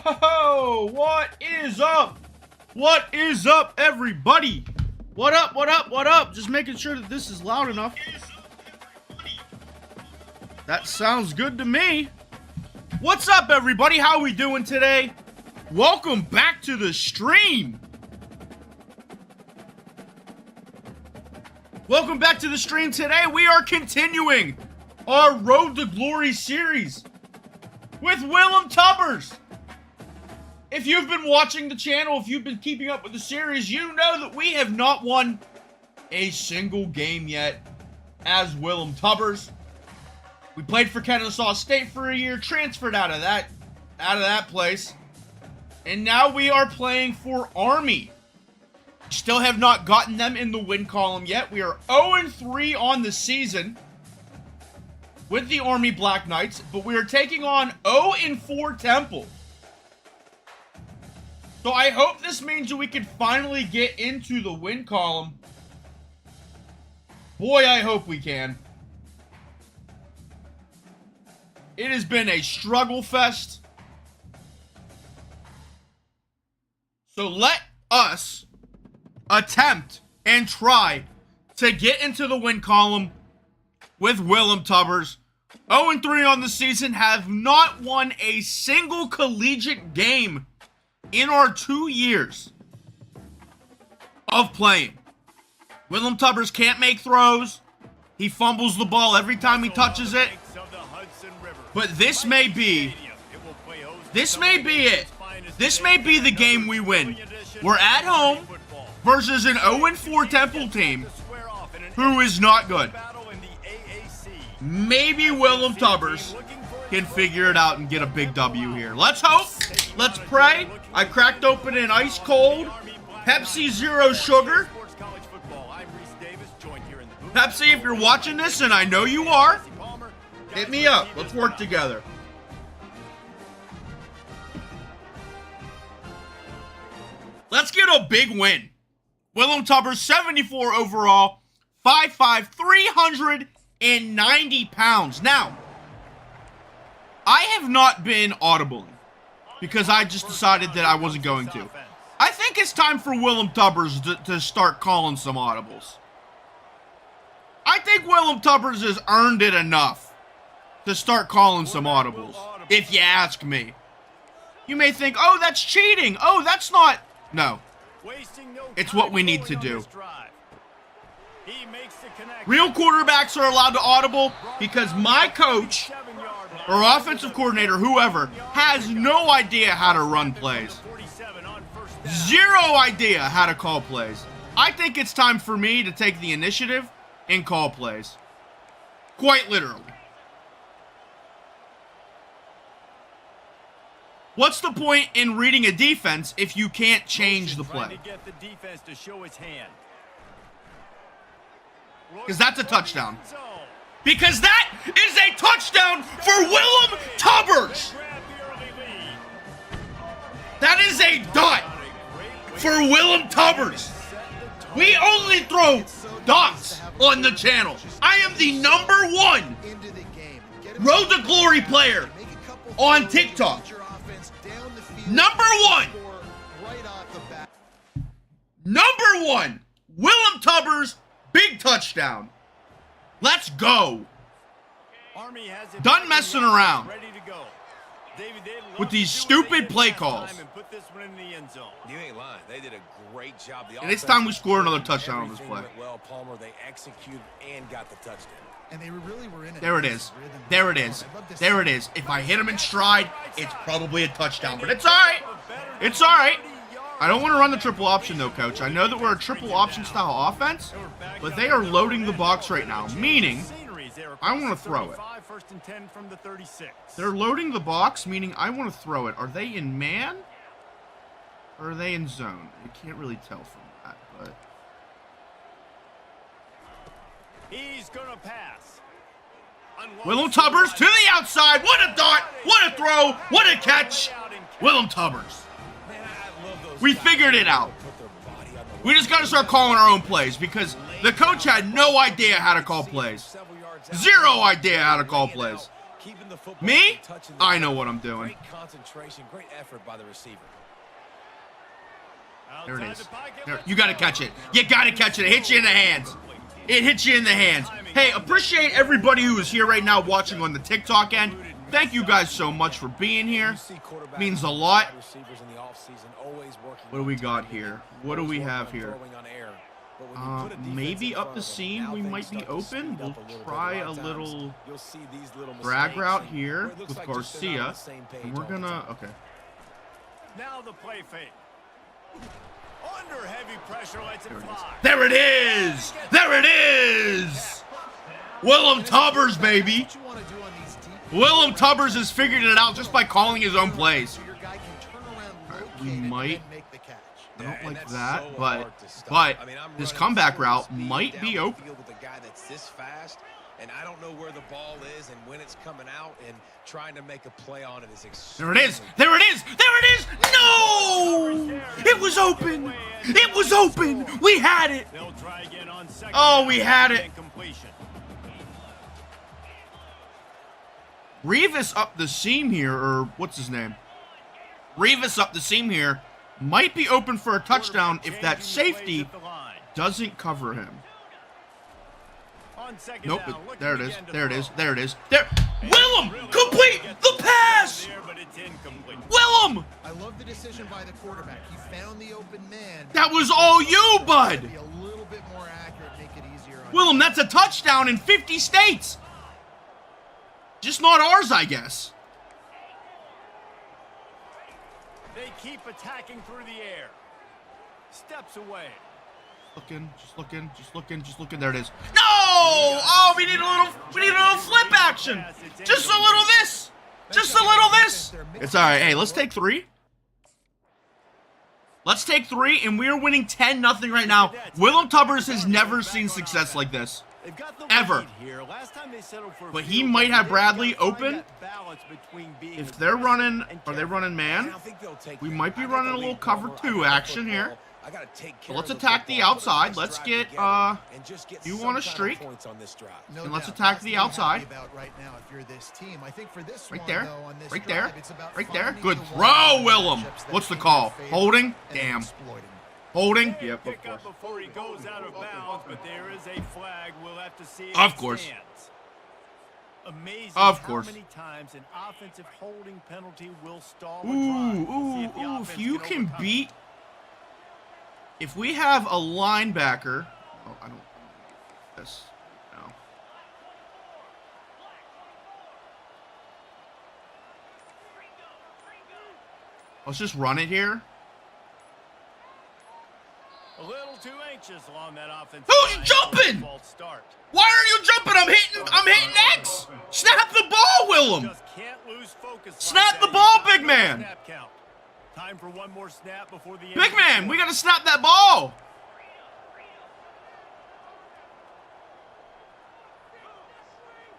Yo, what is up? What is up, everybody? What up, what up, what up? Just making sure that this is loud enough. That sounds good to me. What's up, everybody? How we doing today? Welcome back to the stream. Welcome back to the stream today. We are continuing our Road to Glory series with Willem Tubbers. If you've been watching the channel, if you've been keeping up with the series, you know that we have not won a single game yet as Willem Tubbers. We played for Kennesaw State for a year, transferred out of that place, and now we are playing for Army. Still have not gotten them in the win column yet. We are 0-3 on the season with the Army Black Knights, but we are taking on 0-4 Temple. So I hope this means that we can finally get into the win column. Boy, I hope we can. It has been a struggle fest. So let us attempt and try to get into the win column with Willem Tubbers. 0-3 on the season, have not won a single collegiate game in our 2 years of playing. Willem Tubbers can't make throws. He fumbles the ball every time he touches it. But this may be it. This may be the game we win. We're at home versus an 0-4 Temple team who is not good. Maybe Willem Tubbers can figure it out and get a big W here. Let's hope. Let's pray. I cracked open an ice cold Pepsi Zero Sugar. Pepsi, if you're watching this, and I know you are, hit me up. Let's work together. Let's get a big win. Willem Tubbers, 74 overall, 5'5", 390 pounds. Now, I have not been audibling because I just decided that I wasn't going to. I think it's time for Willem Tubbers to start calling some audibles. I think Willem Tubbers has earned it enough to start calling some audibles, if you ask me. You may think, oh, that's cheating. Oh, that's not. No. It's what we need to do. Real quarterbacks are allowed to audible because my coach or offensive coordinator, whoever, has no idea how to run plays. Zero idea how to call plays. I think it's time for me to take the initiative and call plays. Quite literally. What's the point in reading a defense if you can't change the play? Because that's a touchdown. Because that is a touchdown for Willem Tubbers. That is a dot for Willem Tubbers. We only throw dots on the channel. I am the #1 Road to Glory player on TikTok. #1. #1. Willem Tubbers, big touchdown. Let's go. Done messing around with these stupid play calls. You ain't lying. They did a great job. And it's time we score another touchdown on this play. Well, Palmer, they executed and got the touchdown. And they really were in it. There it is. There it is. There it is. If I hit him in stride, it's probably a touchdown. But it's all right. It's all right. I don't want to run the triple option, though, Coach. I know that we're a triple option style offense, but they are loading the box right now, meaning I want to throw it. They're loading the box, meaning I want to throw it. Are they in man? Or are they in zone? I can't really tell from that, but... He's gonna pass. Willem Tubbers to the outside. What a dot. What a throw. What a catch. Willem Tubbers. We figured it out. We just got to start calling our own plays because the coach had no idea how to call plays. Zero idea how to call plays. Keeping the football Me? from touching the I know ground. what I'm doing. Great concentration, great effort by the receiver. There it Outside is. the pocket, There, let's you got to go. catch it. You got to catch it. It hits you in the hands. It hits you in the hands. Hey, appreciate everybody who is here right now watching on the TikTok end. Thank you guys so much for being here. You see quarterbacks Means a and lot. wide receivers in the offseason always working What do we on got timing, here? What do always we working have on here? throwing on air. But when you put a defense Maybe in up front the of them, seam, now we things might be start to open. speed We'll up a little bit. try lot a of times, little you'll see these little drag mistakes route and here where it looks with like just they're not on Garcia. the same page And we're all the gonna, time. okay. Now the play fake. Under heavy pressure, lets it fly. There it is! There it is! Willem Tubbers, baby! What you want to do on these deep Willem Tubbers has figured it out just by calling his own plays. so your guy can turn around, we locate it, might- and then make the catch. I Yeah, don't and like that's that, so but hard to stop. I mean, I'm his running comeback full route speed might down be the open. field with a guy that's this fast, and I don't know where the ball is and when it's coming out, and trying to make a play on it is There it is! extremely There it is! There it is! No! It was open! It was open! We had it! They'll try again on second. Oh, we had it. Incompletion. Revis up the seam here, or what's his name? Revis up the seam here might be open for a touchdown if that safety doesn't cover him. On second Nope, down, looking there it is, again to there it throw. is, there it is. There! Willem! Complete the pass! There, but it's incomplete. Willem! I love the decision by the quarterback. He found the open man. That was all you, bud! Be a little bit more accurate, make it easier on Willem, that's a touchdown in 50 states! Just not ours, I guess. They keep attacking through the air. Steps away. Looking, just looking, just looking, just looking. There it is. No! Oh, we need a little flip action. Just a little this. Just a little this. It's all right. Hey, let's take 3. Let's take 3, and we are winning 10-0 right now. Willem Tubbers has never seen success like this. They've got the Ever. lead here. Last time they settled for a But he field might goal, have they've Bradley got to find open. that balance between being If they're aggressive running, and are they careful. running man? I think they'll take We that. might be I got running the a little lead cover cover. 2 I got the action football. here. I gotta take So care let's of attack the football, put a outside. nice Let's drive get, together, and just get you some want a kind of streak? points on this drive. No And let's doubt. attack That's the what I'm outside. happy about right now if you're this team. I think for this Right one, there. though, on this Right drive, there. it's about Right there. finding Good the throw, one-on-one Willem. matchups that What's the favor call? favor Holding? and then Damn. exploiting. Holding? They Yep, of pick course. up before he goes out of bounds, but there is a flag. We'll have to see if Of it course. stands. Amazing Of how course. many times an offensive holding penalty will stall a Ooh, drive. We'll see ooh, if the ooh. offense If you can overcome it. beat... If we have a linebacker... Oh, I don't... This. No. Let's just run it here. A little too anxious along that offensive Who's line. jumping? False start. Why are you jumping? I'm hitting X! Snap the ball, Willem! Just can't lose focus. Snap like the that. ball, He's got big another man. Snap count. Time for one more snap before the end Big of the man, quarter. we gotta snap that ball!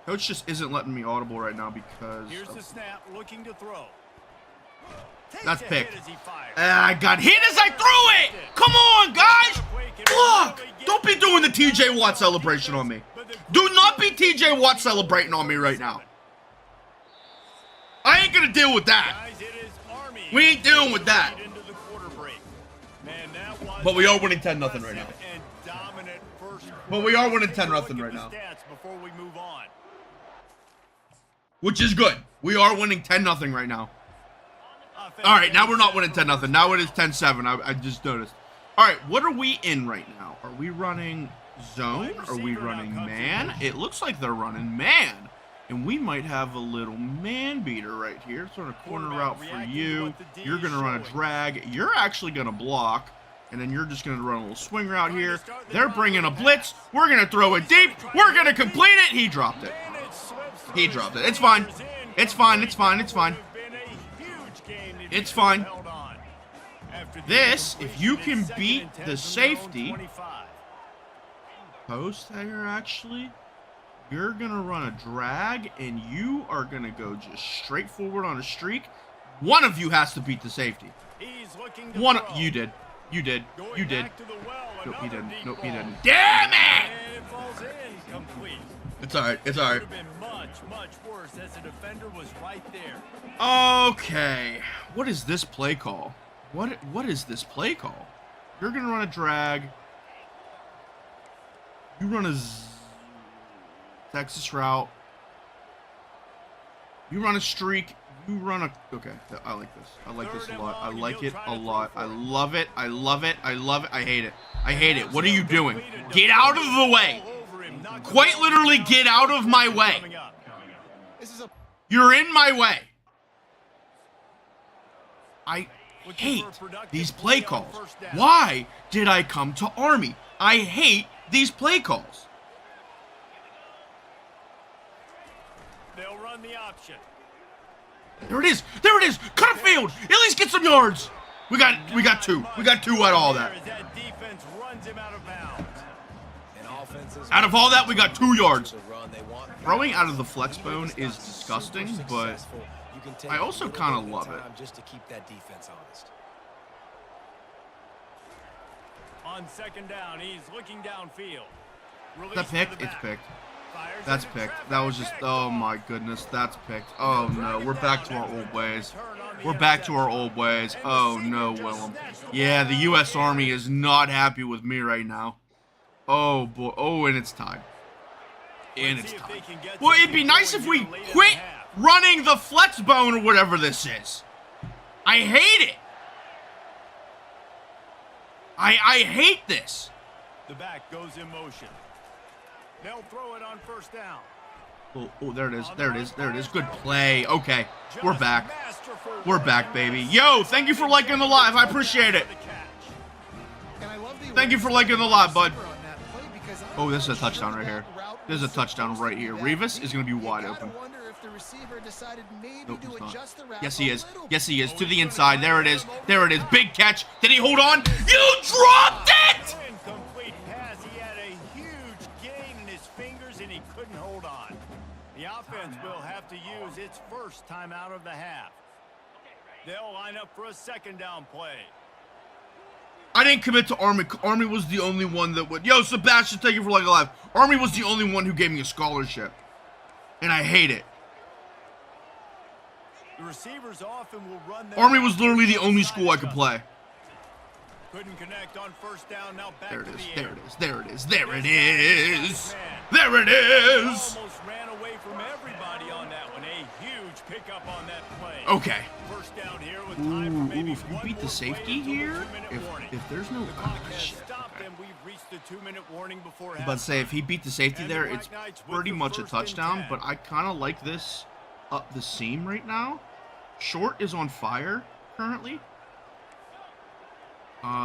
Coach just isn't letting me audible right now because... Here's the snap, looking to throw. Takes That's a picked. hit as he fires. I got hit as I threw it! Come on, guys! Block! Don't be doing the TJ Watt celebration on me. Do not be TJ Watt celebrating on me right now. I ain't gonna deal with that. Guys, it is Army. We ain't dealing with that. Into the quarter break. Man, that was But we are winning 10-0 right now. and dominant first But we are winning quarter. Take a 10-0 look at right the now. stats before we move on. Which is good. We are winning 10-0 right now. All right, now we're not winning 10-0. Now it is 10-7. I just noticed. All right, what are we in right now? Are we running zone? Are we running man? It looks like they're running man. And we might have a little man beater right here. Sort of corner route for you. You're going to run a drag. You're actually going to block. And then you're just going to run a little swing route here. They're bringing a blitz. We're going to throw it deep. We're going to complete it. He dropped it. He dropped it. It's fine. It's fine. It's fine. It's fine. It's fine. This, if you can beat the safety, post there actually, you're going to run a drag and you are going to go just straight forward on a streak. One of you has to beat the safety. One, you did. You did. You did. Nope, he didn't. Nope, he didn't. Damn it! It's all right. It's all right. much worse as the defender was right there. Okay. What is this play call? What is this play call? You're going to run a drag. You run a Texas route. You run a streak. You run a... Okay, I like this. I like this a lot. I like it a lot. I love it. I love it. I love it. I hate it. I hate it. What are you doing? Get out of the way. Quite literally, get out of my way. You're in my way. I hate these play calls. Why did I come to Army? I hate these play calls. They'll run the option. There it is. There it is. Cut a field. At least get some yards. We got two. We got two out of all that. Defense runs him out of bounds. Out of all that, we got 2 yards. Throwing out of the flex bone is disgusting, but I also kind of love it. Just to keep that defense honest. On second down, he's looking downfield. That picked? It's picked. That's picked. That was just, oh my goodness, that's picked. Oh no, we're back to our old ways. We're back to our old ways. Oh no, Willem. Yeah, the U.S. Army is not happy with me right now. Oh boy. Oh, and it's tied. And it's tied. Well, it'd be nice if we quit running the flex bone or whatever this is. I hate it. I hate this. The back goes in motion. They'll throw it on first down. Oh, there it is. There it is. There it is. Good play. Okay, we're back. We're back, baby. Yo, thank you for liking the live. I appreciate it. Thank you for liking the live, bud. Oh, this is a touchdown right here. This is a touchdown right here. Revis is going to be wide open. Nope, he's not. Yes, he is. Yes, he is. To the inside. There it is. There it is. Big catch. Did he hold on? You dropped it! Incomplete pass. He had a huge gain in his fingers, and he couldn't hold on. The offense will have to use its first timeout of the half. They'll line up for a second down play. I didn't commit to Army. Army was the only one that would. Yo, Sebastian, thank you for liking live. Army was the only one who gave me a scholarship. And I hate it. The receivers often will run Army was literally the only school I could play. Couldn't connect on first down. Now back there it to is. the There air. it is. There it is. There it is. There it is. Almost ran away from everybody on that one. A huge pickup on that play. Okay. First down here with time for maybe Ooh, if you one beat the more safety play until here, the 2-minute warning. if there's no shit. Stop them. We've reached the 2-minute warning before But say if he beat the safety And the there, Black it's Knights with pretty the much a first and touchdown. 10. But I kind of like this up the seam right now. Short is on fire currently.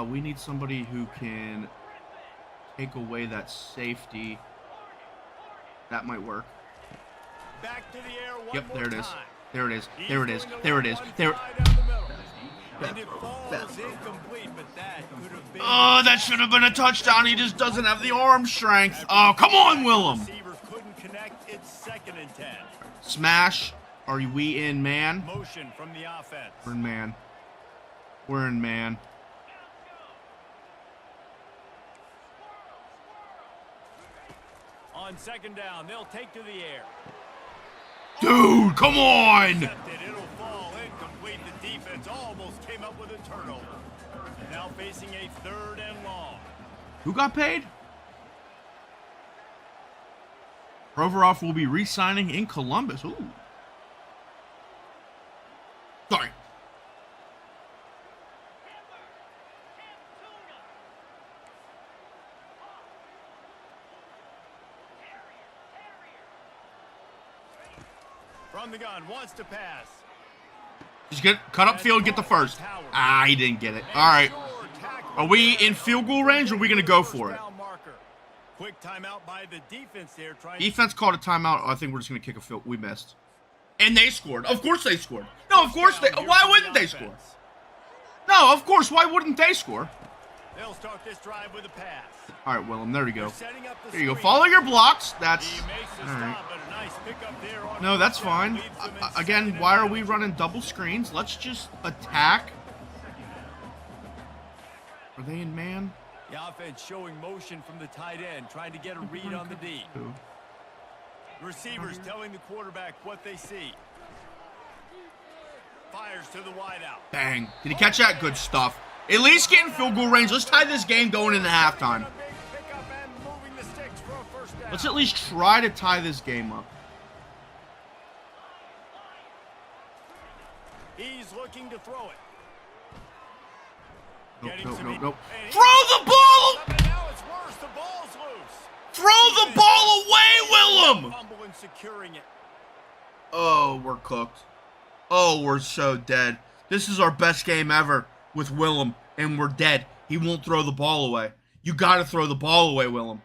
We need somebody who can take away that safety. That might work. Back to the air one Yep, more there it is. time. There it is. He's There it is. going to There it let is. one There. fly down the middle. Bad And it throw. falls Bad throw. incomplete, but that could have been. Oh, that should have been a touchdown. He just doesn't have the arm strength. Oh, come on, Willem. Receiver couldn't connect. It's 2nd and 10. Smash. Are we in man? Motion from the offense. We're in man. We're in man. On second down, they'll take to the air. Dude, come on! Intercepted. It'll fall incomplete. The defense almost came up with a turnover. Now facing a 3rd and long. Who got paid? Provorov will be re-signing in Columbus. Ooh. Sorry. From the gun, wants to pass. Just cut up field, get the first. Ah, he didn't get it. All right. Are we in field goal range or are we going to go for it? Quick timeout by the defense there. Defense called a timeout. I think we're just going to kick a field. We missed. And they scored. Of course they scored. No, of course they. Why wouldn't they score? No, of course. Why wouldn't they score? They'll start this drive with a pass. All right, Willem. There we go. Setting up the There you go. screen. Follow your blocks. That's He makes the all right. stop, but a nice pickup there on No, that's first down. fine. Leads them in Again, 2nd why and are we 10. running double screens? Let's just attack. Are they in man? The offense showing motion from the tight end, trying to get a read on the D. Who? Receivers telling the quarterback what they see. Fires to the wideout. Bang. Did he catch that? Good stuff. At least get in field goal range. Let's tie this game going into halftime. Let's at least try to tie this game up. He's looking to throw it. Nope. Throw the ball! Now it's worse. The ball's loose. Throw the ball away, Willem! Fumble in securing it. Oh, we're cooked. Oh, we're so dead. This is our best game ever with Willem, and we're dead. He won't throw the ball away. You got to throw the ball away, Willem.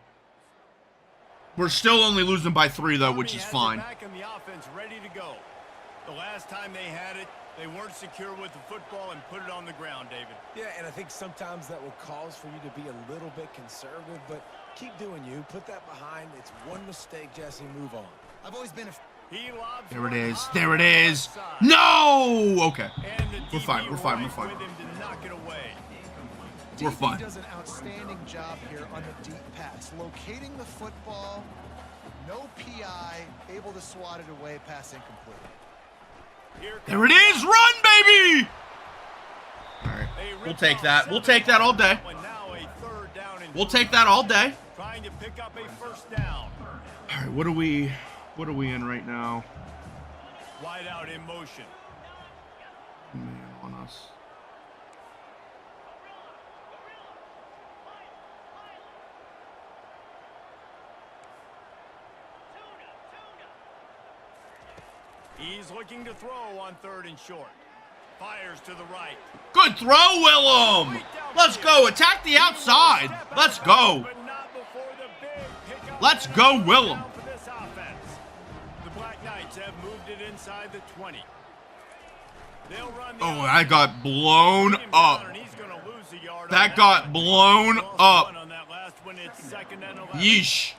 We're still only losing by 3, though, which is fine. Back in the offense, ready to go. The last time they had it, they weren't secure with the football and put it on the ground, David. Yeah, and I think sometimes that will cause for you to be a little bit conservative, but keep doing you. Put that behind. It's one mistake, Jesse. Move on. I've always been a... There it is. There it is. No! Okay. We're fine. We're fine. We're fine. We're fine. He does an outstanding job here on the deep pass. Locating the football, no PI, able to swat it away, pass incomplete. There it is. Run, baby! All right. We'll take that. We'll take that all day. We'll take that all day. Trying to pick up a first down. All right. What are we in right now? Wide out in motion. Man on us. He's looking to throw on 3rd and short. Fires to the right. Good throw, Willem. Let's go. Attack the outside. Let's go. Let's go, Willem. The Black Knights have moved it inside the 20. Oh, I got blown up. That got blown up. Yeesh.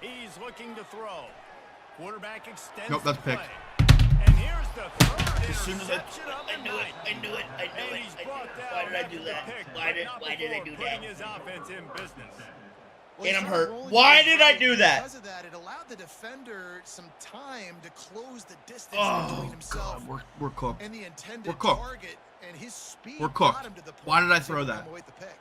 He's looking to throw. Quarterback extends. Nope, that's pick. And here's the third interception of the night. I knew it. And he's brought down. Why did I do that? Why did I do that? Putting his offense in business. And I'm hurt. Why did I do that? Because of that, it allowed the defender some time to close the distance between Oh, himself God. We're cooked. and the intended We're cooked. target, and his speed We're cooked. got him to the point Why did I where he throw could that? avoid the pick.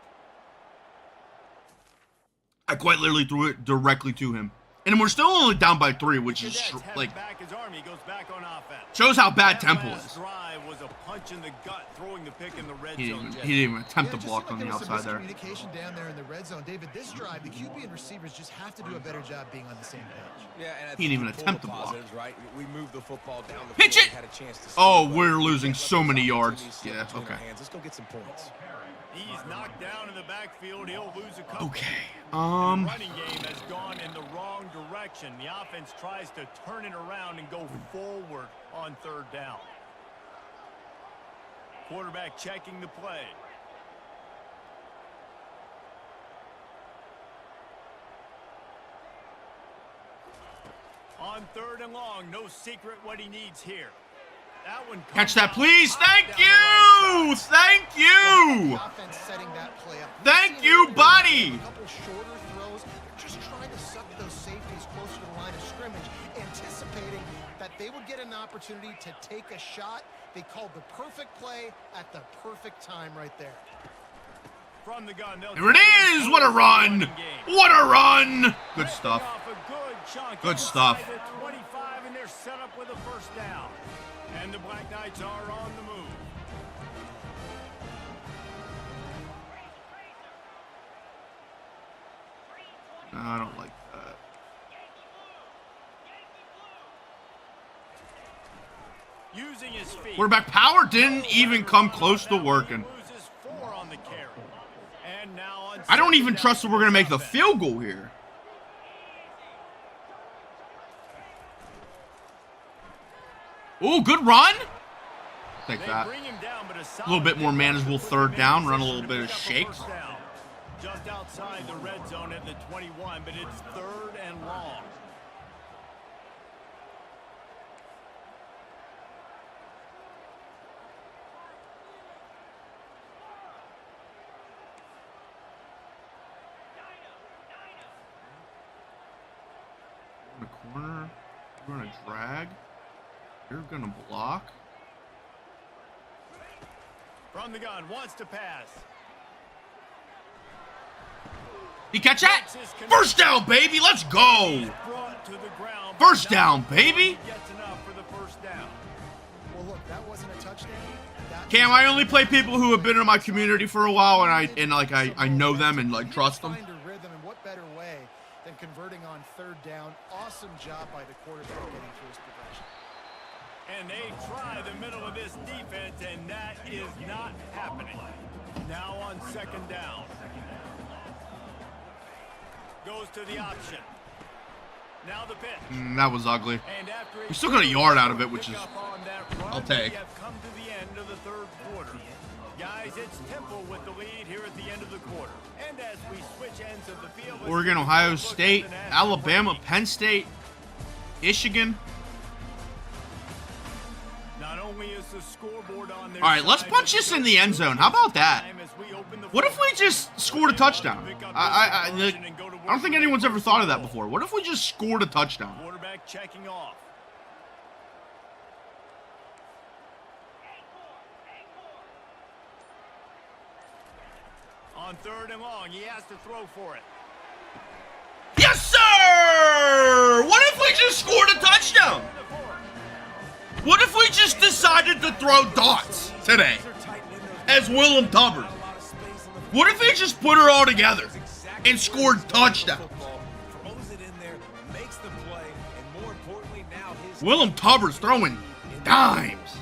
I quite literally threw it directly to him. And we're still only down by 3, which is Cadets head like back as Army goes back on offense. shows how bad That Temple last is. drive was a punch in the gut, throwing the pick in the red He zone. didn't even attempt to Just block seemed on the like there outside was some there. miscommunication down there in the red zone. David, this drive, the QB and receivers just have to do a better job being on the same page. Yeah, and I He didn't think even you pull attempt the to block. positives, right? We moved the football down the Pitch field. it! Had a chance to Oh, steal, but we're we losing gave up so those many yards. opportunities slip Yeah, between our okay. hands. Let's go get some points. He's knocked down in the backfield. He'll lose a couple. Okay. The running game has gone in the wrong direction. The offense tries to turn it around and go forward on 3rd down. Quarterback checking the play. On 3rd and long, no secret what he needs here. That one Catch that, comes please. out Thank down the right you. side. Thank you. Offense setting that play up. Thank you, buddy. A couple shorter throws. They're just trying to suck those safeties closer to the line of scrimmage, anticipating that they would get an opportunity to take a shot. They called the perfect play at the perfect time right there. From the gun, There it is. What a run. What a run. Good stuff. Good stuff. 25, and they're set up with a first down. And the Black Knights are on the move. No, I don't like that. Using his feet. Quarterback power didn't even come close to working. Loses 4 on the carry. And now on I don't even second trust that down we're going to make the offense. field goal here. Ooh, good run. Take They that. bring him down, but A little bit more manageable 3rd down. Run a little bit of shakes. Just outside the red zone at the 21, but it's 3rd and long. We're gonna drag. You're gonna block. From the gun, wants to pass. You catch that? First down, baby. Let's go. Brought to the ground, First down, baby. Gets enough for the first down. Well, look, that wasn't a touchdown. Cam, I only play people who have been in my community for a while, and I know them and like trust them. Find a rhythm, and what better way than converting on third down? Awesome job by the quarterback getting through his progression. And they try the middle of this defense, and that is not happening. Now on second down. Goes to the option. Now the pitch. That was ugly. And after We still got a yard out of it, which is run, I'll take. We have come to the end of the third quarter. Guys, it's Temple with the lead here at the end of the quarter. And as we switch ends of the field, Oregon, Ohio State, Alabama, Penn State, Michigan. Not only is the scoreboard on their All right, let's side, punch but this in the end zone. How about that? as we open the What if we just scored a touchdown? I don't think anyone's ever thought of that before. What if we just scored a touchdown? quarterback checking off. On third and long, he has to throw for it. Yes, sir! What if we just scored a touchdown? What if we just decided to throw dots today as Willem Tubbers? What if they just put her all together and scored touchdowns? Willem Tubbers throwing dimes.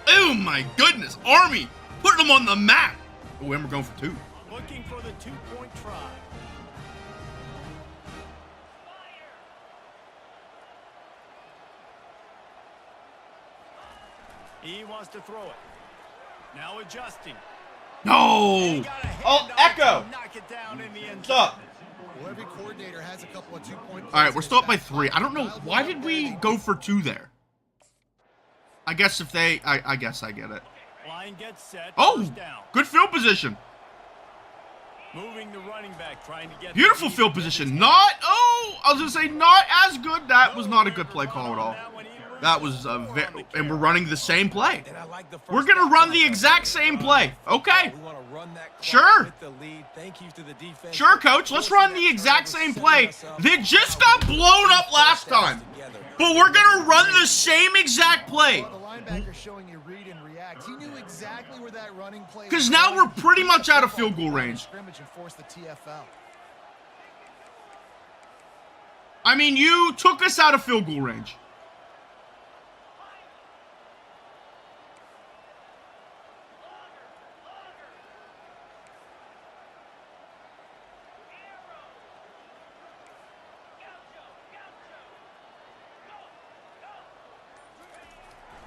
Oh my goodness, Army putting them on the map. Oh, and we're going for two. Looking for the two-point try. He wants to throw it. Now adjusting. No. Got a hand Oh, off Echo. to knock it down in the end What's up? Well, every coordinator has a couple of two-point. All right, we're still up by 3. I don't know. Why did we go for 2 there? I guess if they... I guess I get it. Line gets set. Oh, First down. good field position. Moving the running back, trying to get Beautiful the lead. field position. Not... Oh, I was going to say not as good. That was not a good play call at all. That was a and we're running the same play. We're going to run the exact same play. Okay. Sure. Sure, coach. Let's run the exact same play that just got blown up last time. But we're going to run the same exact play. Well, the linebacker showing you read and react. He knew exactly where that running play was. Because now we're pretty much out of field goal range. Scrimmage and force the TFL. I mean, you took us out of field goal range.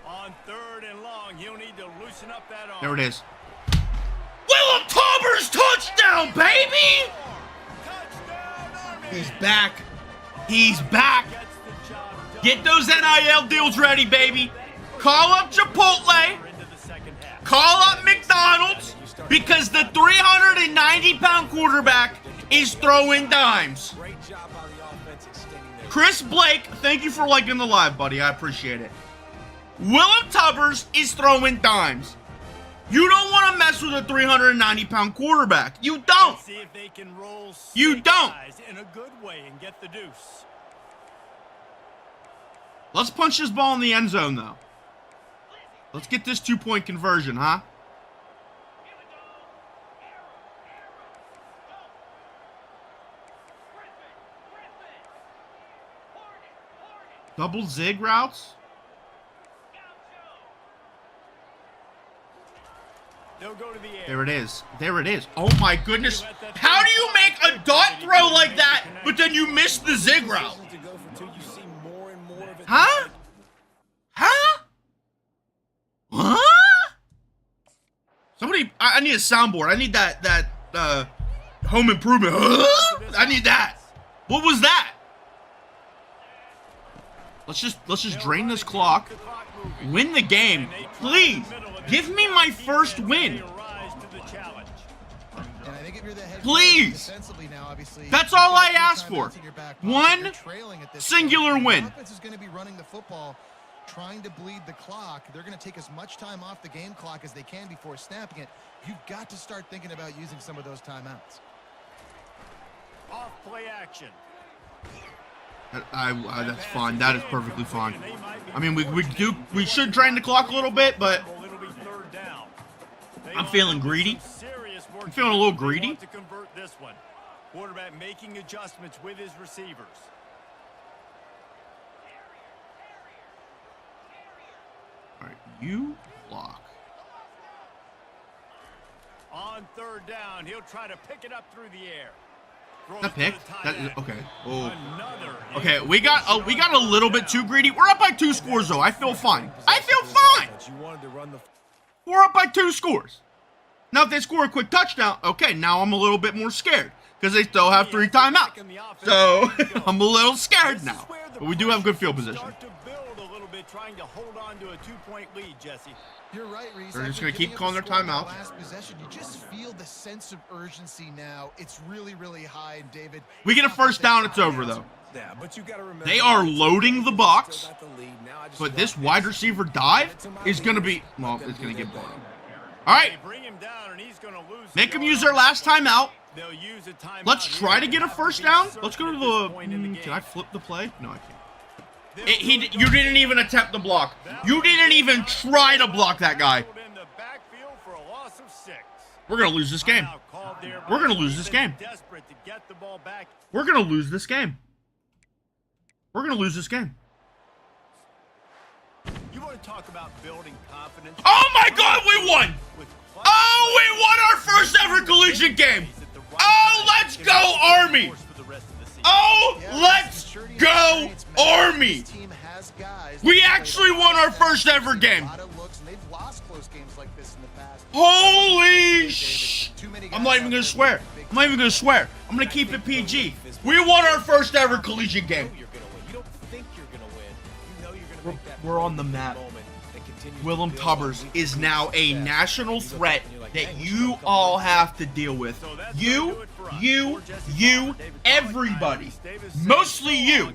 On third and long, he'll need to loosen up that arm. There it is. Willem Tubbers touchdown, baby! Touchdown, Army! He's back. He's back. Gets the job done. Get those NIL deals ready, baby. Call up Chipotle. Into the second half. Call up McDonald's because the 390-pound quarterback is throwing dimes. Great job by the offense extending their Chris Blake, thank you for liking the live, buddy. I appreciate it. Willem Tubbers is throwing dimes. You don't want to mess with a 390-pound quarterback. You don't. See if they can roll You snake don't. eyes in a good way and get the deuce. Let's punch this ball in the end zone, though. Let's get this 2-point conversion, huh? Double zig routes? They'll go to the air. There it is. There it is. Oh my goodness. How do you make a dot throw like that, but then you miss the zig route? to go for two. You see more and more of it. Huh? Huh? Huh? Somebody, I need a soundboard. I need that home improvement. Huh? I need that. What was that? Let's just drain this clock. Win the game. Please. Give me my first win. And I think Think if you're the head coach Please. defensively now, obviously, That's you've all got I three asked for. timeouts in your back pocket. One You're trailing at this singular point. win. The offense is going to be running the football, trying to bleed the clock. They're going to take as much time off the game clock as they can before snapping it. You've got to start thinking about using some of those timeouts. Off play action. That's fine. That is perfectly fine. I mean, we should drain the clock a little bit, but It'll be third down. I'm feeling greedy. I'm feeling a little greedy. To convert this one. Quarterback making adjustments with his receivers. All right, you block. On third down, he'll try to pick it up through the air. That pick? That is, okay. Oh. Another. Okay, we got a little bit too greedy. We're up by 2 scores though. I feel fine. I feel fine. You wanted to run the We're up by 2 scores. Now if they score a quick touchdown, okay, now I'm a little bit more scared because they still have 3 timeouts. So I'm a little scared now. But we do have good field position. Start to build a little bit, trying to hold on to a 2-point lead, Jesse. You're right, Reese. They're just After gonna keep giving up calling the their score in the timeout. Last possession, you just feel the sense of urgency now. It's really, really high, and David. We get a first down, it's over though. Yeah, but you gotta remember They are loading the box, still got the lead. Now I just but want this this wide receiver dive is gonna be, well, it's gonna get blown. All right, They bring him down, and he's going to lose. make the them yard. use their last timeout. They'll use a timeout. Let's try to get a first down. Let's go to At the. this point in the Can game. I flip the play? No, I can't. They'll You didn't even attempt the block. You didn't even try to block that guy. in the backfield for a loss of 6. We're gonna lose this game. Timeout called there We're by gonna lose this defense, game. Desperate to get the ball back. We're gonna lose this game. We're gonna lose this game. You want to talk about building confidence? Oh my God, we won! With Oh, we won our first ever collegiate game! Oh, let's go, Army! Oh, let's go, Army! We actually won our first ever game. Holy sh! I'm not even gonna swear. I'm not even gonna swear. I'm gonna keep it PG. We won our first ever collegiate game. you're gonna win. You don't think you're gonna win. You know you're gonna make that We're on the map. moment that continues Willem to build Tubbers on is week now to a week. national You look threat back and you're like, that "Dang, we you should've come all back." have to deal with. You, everybody, mostly you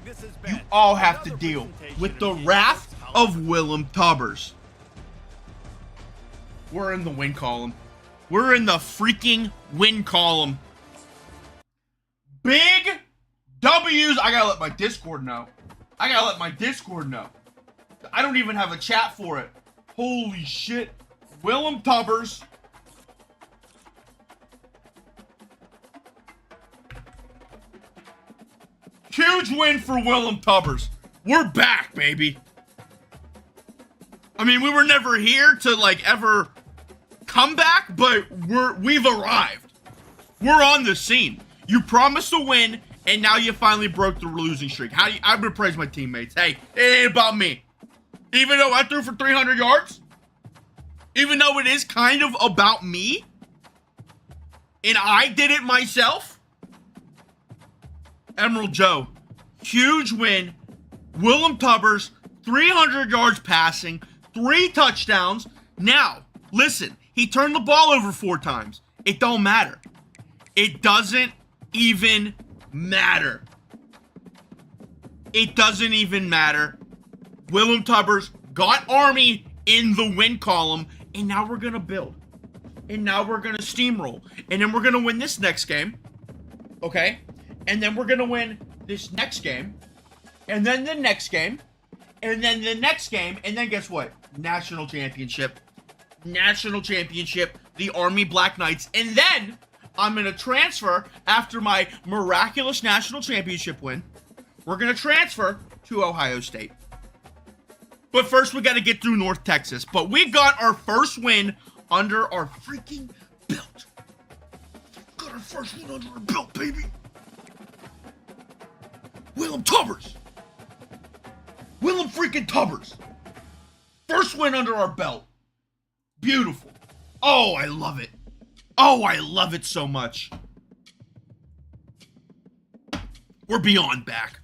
all have to deal with the wrath of Willem Tubbers. We're in the win column. We're in the freaking win column. Big W's. I gotta let my Discord know. I don't even have a chat for it. Holy shit. Willem Tubbers. Huge win for Willem Tubbers. We're back, baby. I mean, we were never here to like ever come back, but we've arrived. We're on the scene. You promised to win, and now you finally broke the losing streak. I'm gonna praise my teammates. Hey, it ain't about me. Even though I threw for 300 yards, even though it is kind of about me, and I did it myself. Emerald Joe, huge win. Willem Tubbers, 300 yards passing, 3 touchdowns. Now, listen, he turned the ball over 4 times. It don't matter. It doesn't even matter. It doesn't even matter. Willem Tubbers got Army in the win column, and now we're going to build. And now we're going to steamroll. And then we're going to win this next game. Okay? And then we're going to win this next game. And then the next game. And then the next game. And then guess what? National championship. National championship. The Army Black Knights. And then I'm going to transfer after my miraculous national championship win. We're going to transfer to Ohio State. But first we got to get through North Texas. But we got our first win under our freaking belt. Got our first win under our belt, baby. Willem Tubbers. Willem freaking Tubbers. First win under our belt. Beautiful. Oh, I love it. Oh, I love it so much. We're beyond back.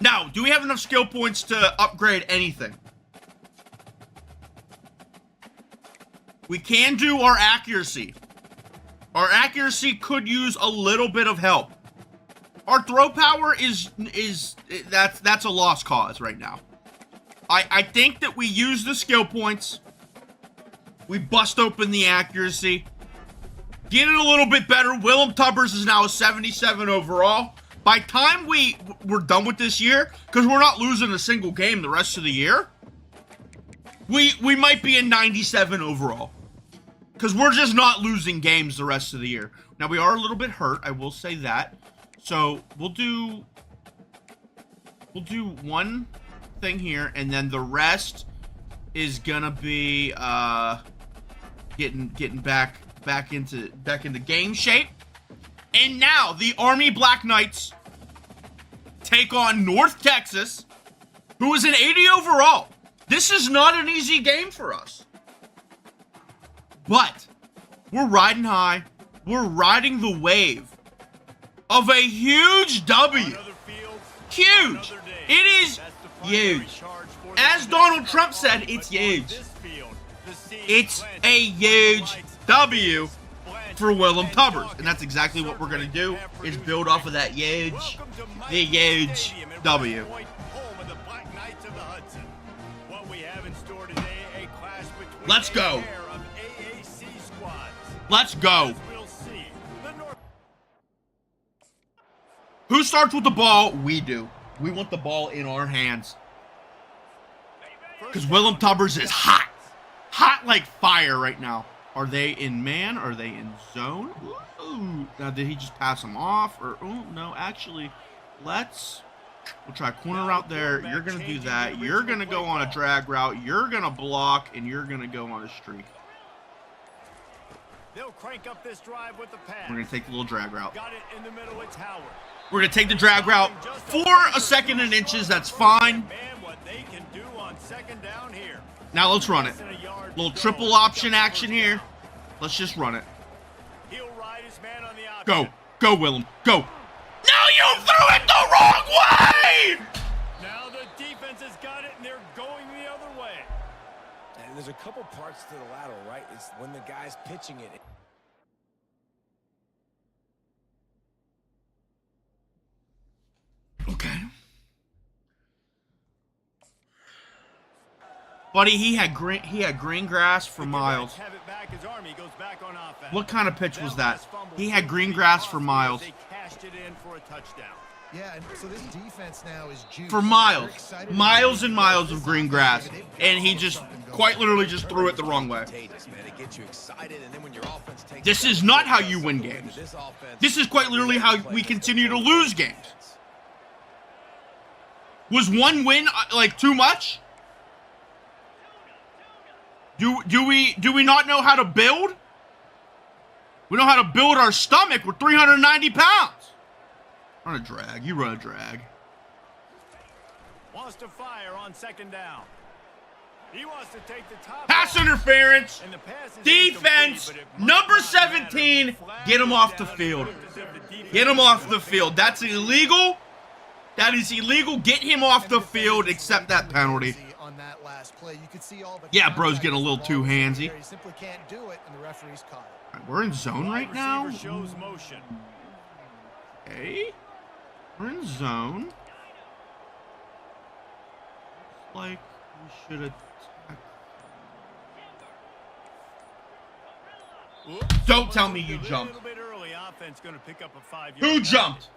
Now, do we have enough skill points to upgrade anything? We can do our accuracy. Our accuracy could use a little bit of help. Our throw power that's a lost cause right now. I think that we use the skill points. We bust open the accuracy. Get it a little bit better. Willem Tubbers is now a 77 overall. By time we're done with this year, because we're not losing a single game the rest of the year, we might be a 97 overall. Because we're just not losing games the rest of the year. Now, we are a little bit hurt, I will say that. So, we'll do one thing here, and then the rest is gonna be getting back into game shape. And now the Army Black Knights take on North Texas, who is an 80 overall. This is not an easy game for us. But we're riding high. We're riding the wave of a huge W. Huge. It is huge. As Donald Trump said, it's huge. It's a huge W for Willem Tubbers. And that's exactly what we're going to do, is build off of that huge W. Let's go. Let's go. Who starts with the ball? We do. We want the ball in our hands. Because Willem Tubbers is hot. Hot like fire right now. Are they in man? Are they in zone? Ooh. Now, did he just pass them off? Or, oh, no, actually, we'll try corner route there. You're going to do that. You're going to go on a drag route. You're going to block, and you're going to go on a streak. They'll crank up this drive with the pass. We're going to take the little drag route. Got it in the middle, it's Howard. We're going to take the drag route for a second and inches. That's fine. Man, what they can do on second down here. Now let's run it. Little triple option action here. Let's just run it. He'll ride his man on the Go. option. Go, Willem. Go. No, you threw it the wrong way! Now the defense has got it, and they're going the other way. And there's a couple parts to the lateral, right? It's when the guy's pitching it. Okay. Buddy, he had green grass for miles. Have it back as Army goes back on offense. What kind of pitch was that? He had green grass for miles. They cashed it in for a touchdown. Yeah, and so this defense now is juiced. For miles. Miles and miles of green grass. And he just quite literally just threw it the wrong way. This is not how you win games. This is quite literally how we continue to lose games. Was one win like too much? Do we not know how to build? We know how to build our stomach. We're 390 pounds. Run a drag. You run a drag. Wants to fire on second down. He wants to take the top. Pass interference. And the pass is Defense. incomplete, but it Number must not 17. matter. Get him off the field. Get him off the field. That's illegal. That is illegal. Get him off the field. Accept that penalty. On that last play, you could see all the Yeah, bro's getting a little too handsy. He simply can't do it, and the referee's caught it. All right, we're in zone right now. Receiver shows motion. Okay. We're in zone. Looks like we should attack. Don't tell me you jumped. A little bit early. Offense going to pick up a 5-yard Who jumped?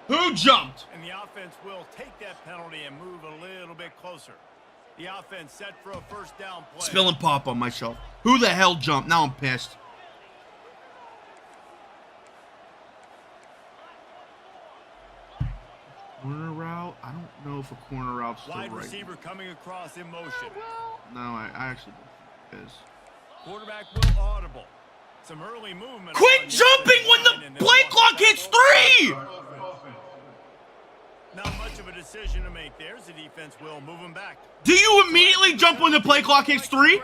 Who jumped? And the offense will take that penalty and move a little bit closer. The offense set for a first down play. Spilling pop on myself. Who the hell jumped? Now I'm pissed. Corner route? I don't know if a corner route's still Wide right. receiver coming across in motion. No, I actually don't think it is. Quarterback will audible. Some early movement. Quit on jumping when the play clock hits 3! Not much of a decision to make. There's the defense will move him back. Do you immediately jump when the play clock hits 3?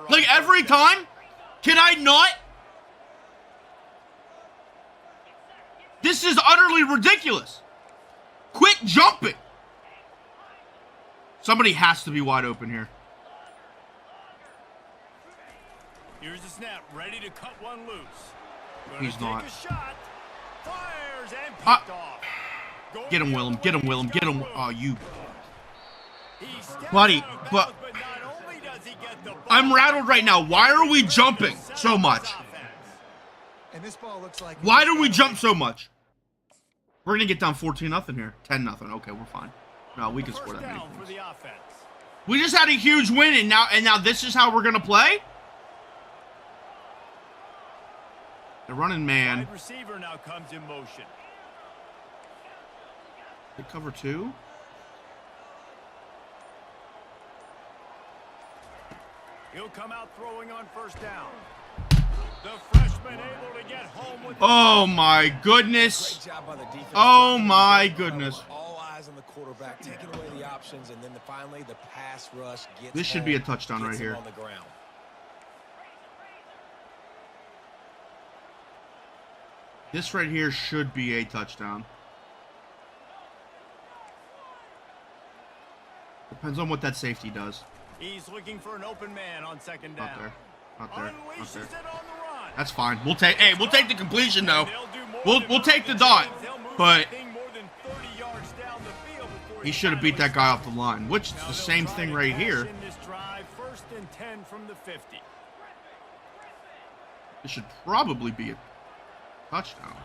Like every time? Can I not? This is utterly ridiculous. Quit jumping. Somebody has to be wide open here. Here's the snap, ready to cut one loose. He's not. A shot. Fires and picked off. Get him, Willem. Get him, Willem. Get him. Oh, you. He Buddy, steps out of but bounds, not only does he get the ball, I'm rattled right now. Why are we jumping so much? And this ball looks like Why do we jump so much? We're gonna get down 14-0 here. 10-0. Okay, we're fine. No, we can score that many down for points. the offense. We just had a huge win, and now this is how we're gonna play. They're running man. Wide receiver now comes in motion. They cover 2. He'll come out throwing on first down. The freshman able to get home with Oh my goodness. Great job by the defense. Oh my goodness. All eyes on the quarterback, taking away the options, and then finally the pass rush gets This should be a home, touchdown gets right him here. on the ground. This right here should be a touchdown. Depends on what that safety does. He's looking for an open man on second down. Not there. Not there. Not Unleashes there. it on the run. That's fine. We'll take. Hey, we'll take the completion though. They'll do more We'll than take the move dot. chains. They'll move But the thing more than 30 yards down the field before he should have beat finally that guy off stops the it. line, which is Now the they'll same try thing to right cash here. in this drive, 1st and 10 from the 50. It should probably be a touchdown.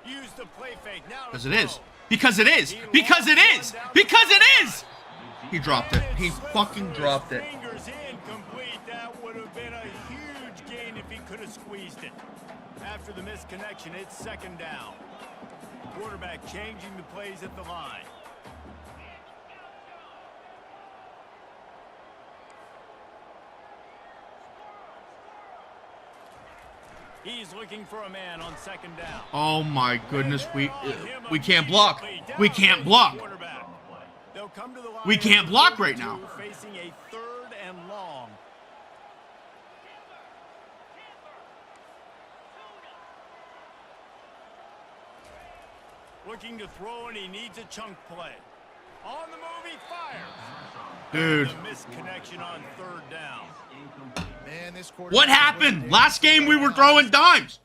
Use the play fake now. Because it is. Because it is. Because it is. Because it is. He dropped it. He fucking dropped it. Fingers incomplete. That would have been a huge gain if he could have squeezed it. After the misconnection, it's second down. Quarterback changing the plays at the line. He's looking for a man on second down. Oh my goodness, we can't block. We can't block. They'll come to the line We can't at block right 32, now. Facing a 3rd and long. Looking to throw, and he needs a chunk play. On the move, he fires. Dude. The misconnection on 3rd down. Man, this quarter. What happened? Last game we were throwing dimes.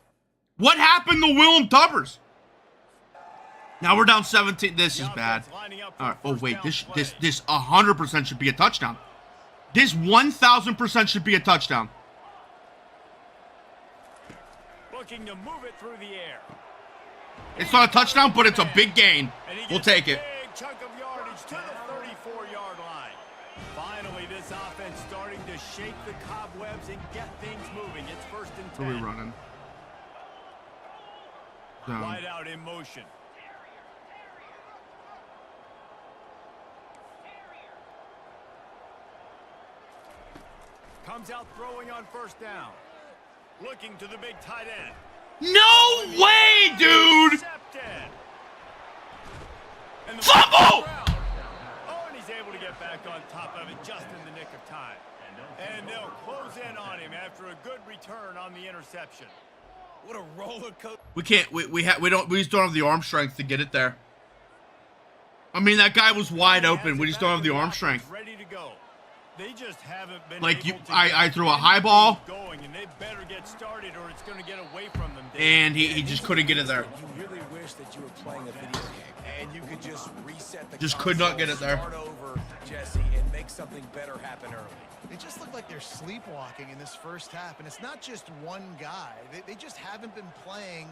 What happened to Willem Tubbers? Now we're down 17. This is bad. All right. Oh wait, this 100% should be a touchdown. This 1,000% should be a touchdown. Looking to move it through the air. It's not a touchdown, but it's a big gain. And he We'll gets a take it. Big chunk of yardage to the 34-yard line. Finally, this offense starting to shake the cobwebs and get things moving. It's 1st and 10. Who are we running? Zone. Wide out in motion. Comes out throwing on 1st down. Looking to the big tight end. No way, dude! Intercepted. And the Fumble! Oh, and he's able to get back on top of it just in the nick of time. And they'll close in on him after a good return on the interception. What a roller coaster. We can't. We just don't have the arm strength to get it there. I mean, that guy was wide open. We just don't have the arm strength. Ready to go. They just haven't been Like able to I get threw a high ball, going, and they better get started or it's going to get away from them. and he just couldn't get it there. You really wish that you were playing a video game and you could just reset the Just could not get it there. Start over, Jesse, and make something better happen early. They just look like they're sleepwalking in this first half, and it's not just one guy. They just haven't been playing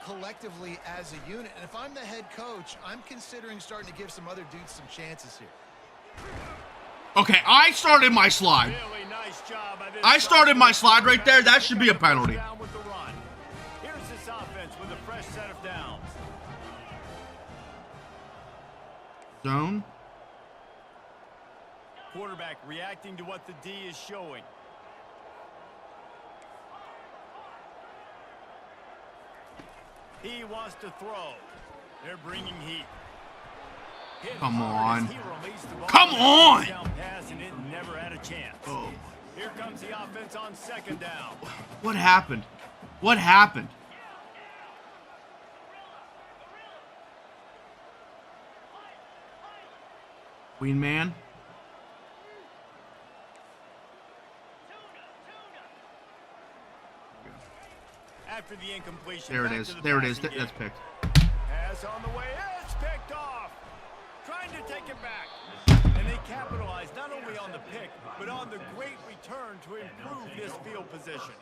collectively as a unit. And if I'm the head coach, I'm considering starting to give some other dudes some chances here. Okay, I started my slide. Really nice job by this I started my slide right there. That should be a penalty. Down with the run. Here's this offense with a fresh set of downs. Zone. Quarterback reacting to what the D is showing. He wants to throw. They're bringing heat. Hit Come hard on. as he released the ball. Come on. Down pass, and it never had a chance. Oh. Here comes the offense on 2nd down. What happened? What happened? Queen man. after the incompletion. There it Back is. to the There it is. passing That's game. picked. Pass on the way. It's picked off. Trying to take it back. And they capitalize not only on the pick, but on the great return to improve this field position.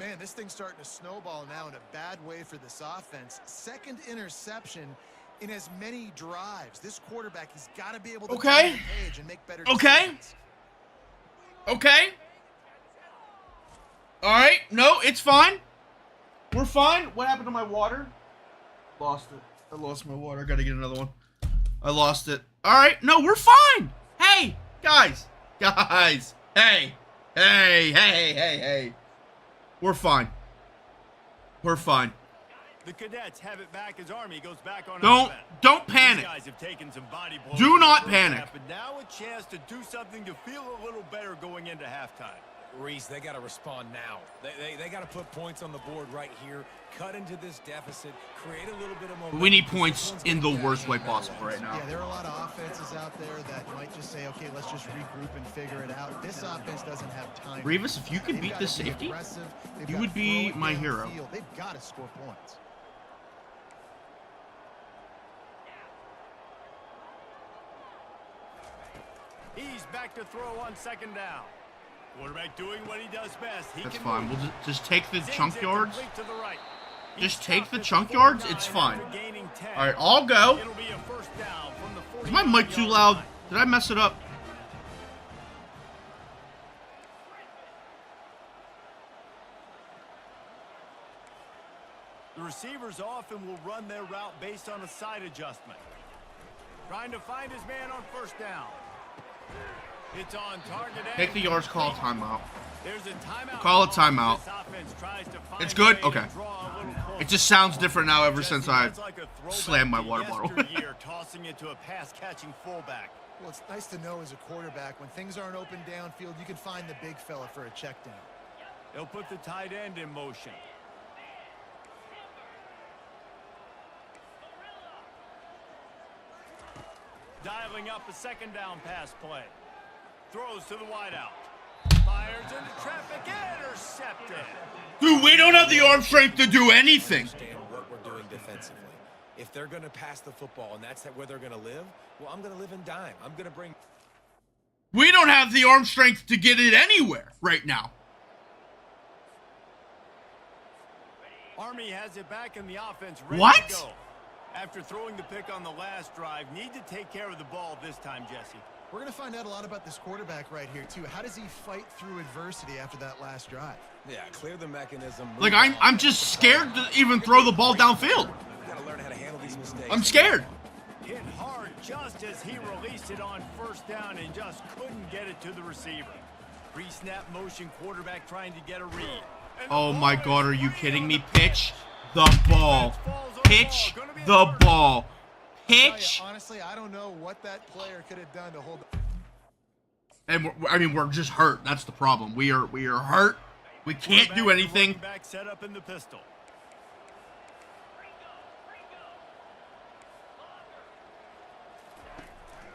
Man, this thing's starting to snowball now in a bad way for this offense. Second interception in as many drives. This quarterback has got to be able to turn the page and make better decisions. Okay. All right. No, it's fine. We're fine. What happened to my water? Lost it. I lost my water. I got to get another one. I lost it. All right. No, we're fine. Hey, guys. Guys. Hey. Hey. We're fine. We're fine. The Cadets have it back as Army goes back on offense. Don't panic. These guys have taken some body blows. Do not panic. Half, but now a chance to do something to feel a little better going into halftime. Reese, they got to respond now. They got to put points on the board right here, cut into this deficit, create a little bit of momentum. We need points in the worst way possible right now. Yeah, there are a lot of offenses out there that might just say, okay, let's just regroup and figure it out. This offense doesn't have time. Revis, if you could beat this safety, you would be my hero. They've got to score points. He's back to throw on second down. Quarterback doing what he does best. That's fine. We'll just take the Sends chunk it yards. complete to the right. Just He's take stopped the at chunk 49 yards. It's fine. after gaining 10. All right, I'll go. It'll be a first down from the Is my mic too 49-yard loud? line. Did I mess it up? The receivers often will run their route based on a side adjustment. Trying to find his man on first down. It's on target. Take the yards, call a timeout. There's a timeout. Call a timeout. This offense tries to find It's good? a way to Okay. draw a little closer. It just sounds different now ever since I Jesse, that's like a throwback slammed my to water bottle. yesteryear, tossing it to a pass-catching fullback. Well, it's nice to know as a quarterback, when things aren't open downfield, you can find the big fella for a check down. They'll put the tight end in motion. Dialing up a second down pass play. Throws to the wideout. Fires into traffic. Intercepted. Dude, we don't have the arm strength to do anything. Understand what we're doing defensively. If they're going to pass the football and that's where they're going to live, well, I'm going to live in dime. I'm going to bring... We don't have the arm strength to get it anywhere right now. Army has it back in the offense ready What? to go. After throwing the pick on the last drive, need to take care of the ball this time, Jesse. We're going to find out a lot about this quarterback right here, too. How does he fight through adversity after that last drive? Yeah, clear the mechanism. Like, I'm just scared to even throw the ball downfield. Got to learn how to handle these mistakes. I'm scared. Hit hard just as he released it on first down and just couldn't get it to the receiver. Pre-snap motion, quarterback trying to get a read. And the Oh my ball God, is are you free kidding on me? the pick. Pitch the ball. Pitch the ball. Pitch. Honestly, I don't know what that player could have done to hold. And we're just hurt. That's the problem. We are hurt. We can't do Quarterback and anything. running back set up in the pistol.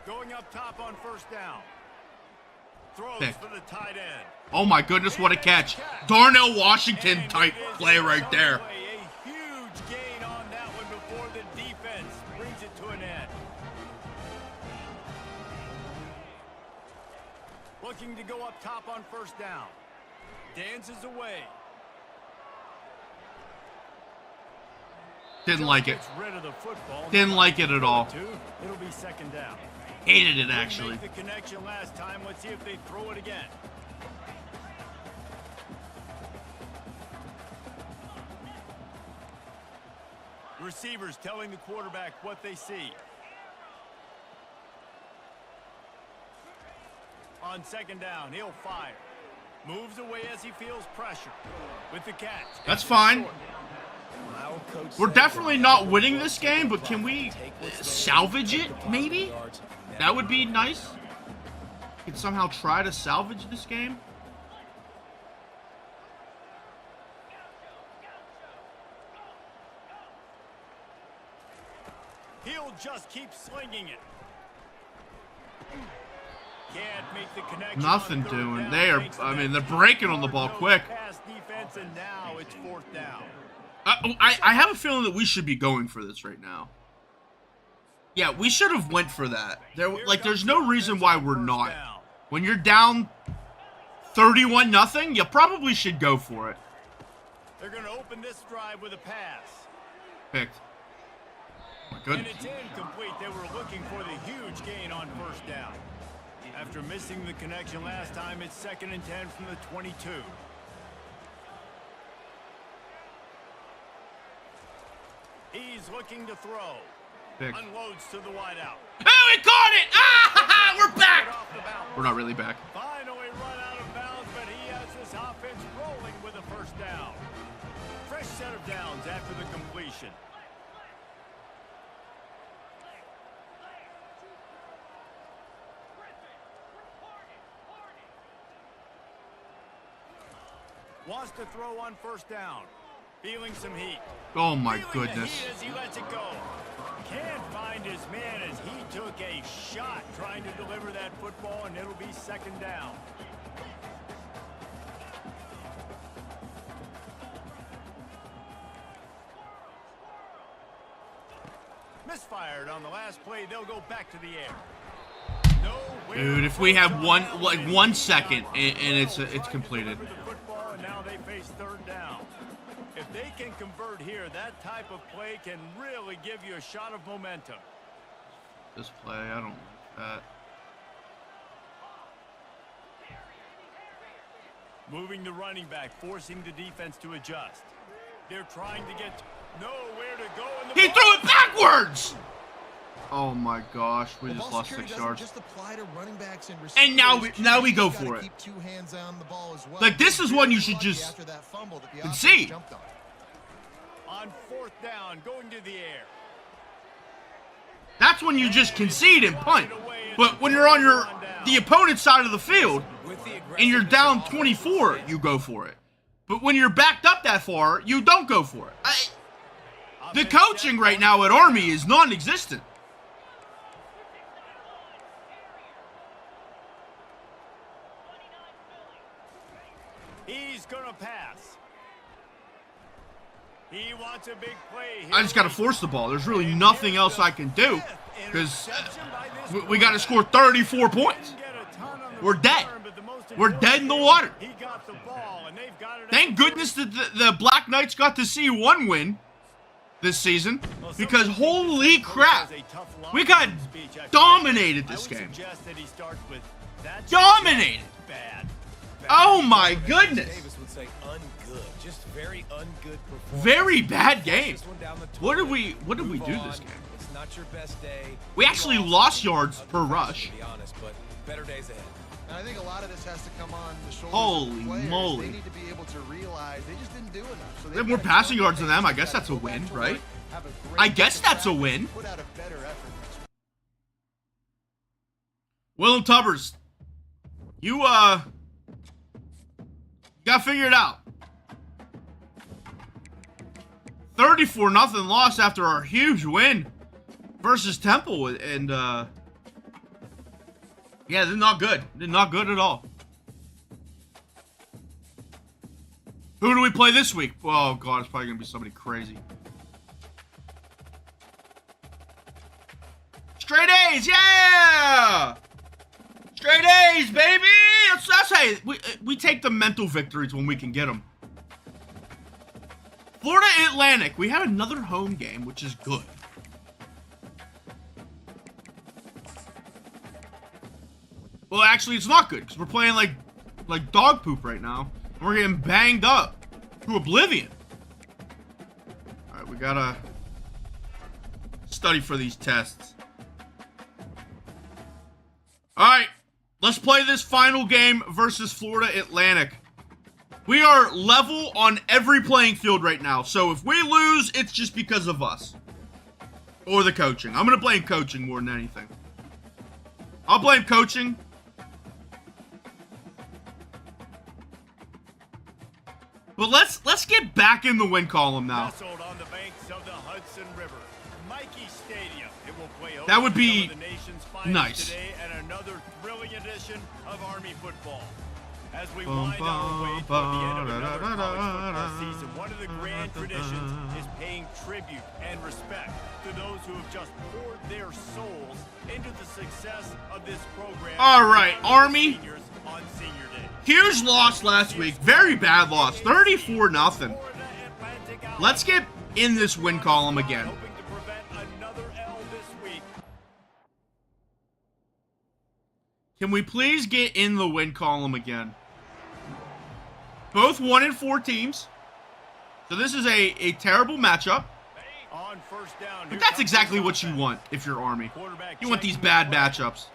Going up top on first down. Throws Pick. for the tight end. Oh my goodness, what a catch. Darnell Washington And type it is play right there. away. A huge gain on that one before the defense brings it to an end. Looking to go up top on first down. Dances away. Didn't like it. Gets rid of the football. Didn't like it at all. It'll be second down. Hated it, Didn't actually. make the connection last time. Let's see if they throw it again. Receivers telling the quarterback what they see. On second down, he'll fire. Moves away as he feels pressure. With the catch. That's fine. My old coach We're said definitely that not winning this game, but can we take what's there, salvage take it, the positive maybe? yards, That would be nice. Can somehow try to salvage this game. He'll just keep slinging it. Can't make the connection. Nothing on third doing. down They are, thanks to I that mean, they're breaking on the ball hard-nosed quick. Pass defense, and now it's fourth down. I have a feeling that we should be going for this right now. Yeah, we should have went for that. There's no reason why we're not. When you're down 31-0, you probably should go for it. They're going to open this drive with a pass. Picked. Oh my goodness. And it's incomplete. They were looking for the huge gain on first down. After missing the connection last time, it's 2nd and 10 from the 22. He's looking to throw. Pick. Unloads to the wideout. Oh, we caught it! Ah, we're back! We're not really back. Finally run out of bounds, but he has this offense rolling with a first down. Fresh set of downs after the completion. Wants to throw on first down. Feeling some heat. Oh my Feeling goodness. the heat as he lets it go. Can't find his man as he took a shot trying to deliver that football, and it'll be 2nd down. Misfired on the last play. They'll go back to the air. Dude, if we have 1 second and it's completed. And now they face 3rd down. If they can convert here, that type of play can really give you a shot of momentum. This play, I don't like that. Moving the running back, forcing the defense to adjust. They're trying to get nowhere to go. In the He threw it backwards! Oh my gosh, we just lost 6 yards. Just apply to running backs and And now we go for it. Keep 2 hands on the ball as well. Like, this is one you should just concede. On 4th down, going to the air. That's when you just concede and punt. But when you're on the opponent's side of the field and you're down 24, you go for it. But when you're backed up that far, you don't go for it. The coaching right now at Army is non-existent. He's gonna pass. He wants a big play here. I just got to force the ball. There's really nothing else I can do because we got to score 34 points. We're dead. We're dead in the water. Thank goodness that the Black Knights got to see 1 win this season because holy crap, we got dominated this game. Dominated. Oh my goodness. Just very ungood performance. Very bad game. What did we do this game? It's not your best day. We actually lost yards per rush. To be honest, but better days ahead. And I think a lot of this has to come on the shoulders Holy of the players. moly. They need to be able to realize they just didn't do enough. So They have more passing yards than them. I guess that's a win, right? I guess that's a win. Put out a better effort. Willem Tubbers, you got figured out. 34-0 loss after our huge win versus Temple, and yeah, they're not good. They're not good at all. Who do we play this week? Oh god, it's probably gonna be somebody crazy. Straight A's, yeah! Straight A's, baby! That's how we take the mental victories when we can get them. Florida Atlantic, we have another home game, which is good. Well, actually, it's not good, because we're playing like dog poop right now. And we're getting banged up to oblivion. Alright, we gotta study for these tests. Alright, let's play this final game versus Florida Atlantic. We are level on every playing field right now. So if we lose, it's just because of us. Or the coaching. I'm going to blame coaching more than anything. I'll blame coaching. But let's get back in the win column now. Nestled on the banks of the Hudson River. Mikey Stadium. It will play That would be some of the nation's finest nice. Today and another thrilling edition of Army football. As we wind our way toward the end of another college football season, one of the grand traditions is paying tribute and respect to those who have just poured their souls into the success of this program. All right, Army. Seniors on Senior Day. Huge loss last week. Very bad loss. 34-0. Let's get in this win column again. Hoping to prevent another L this week. Can we please get in the win column again? Both 1-4 teams. So this is a terrible matchup. On first down, But that's exactly what you want if you're Army. You want these bad matchups.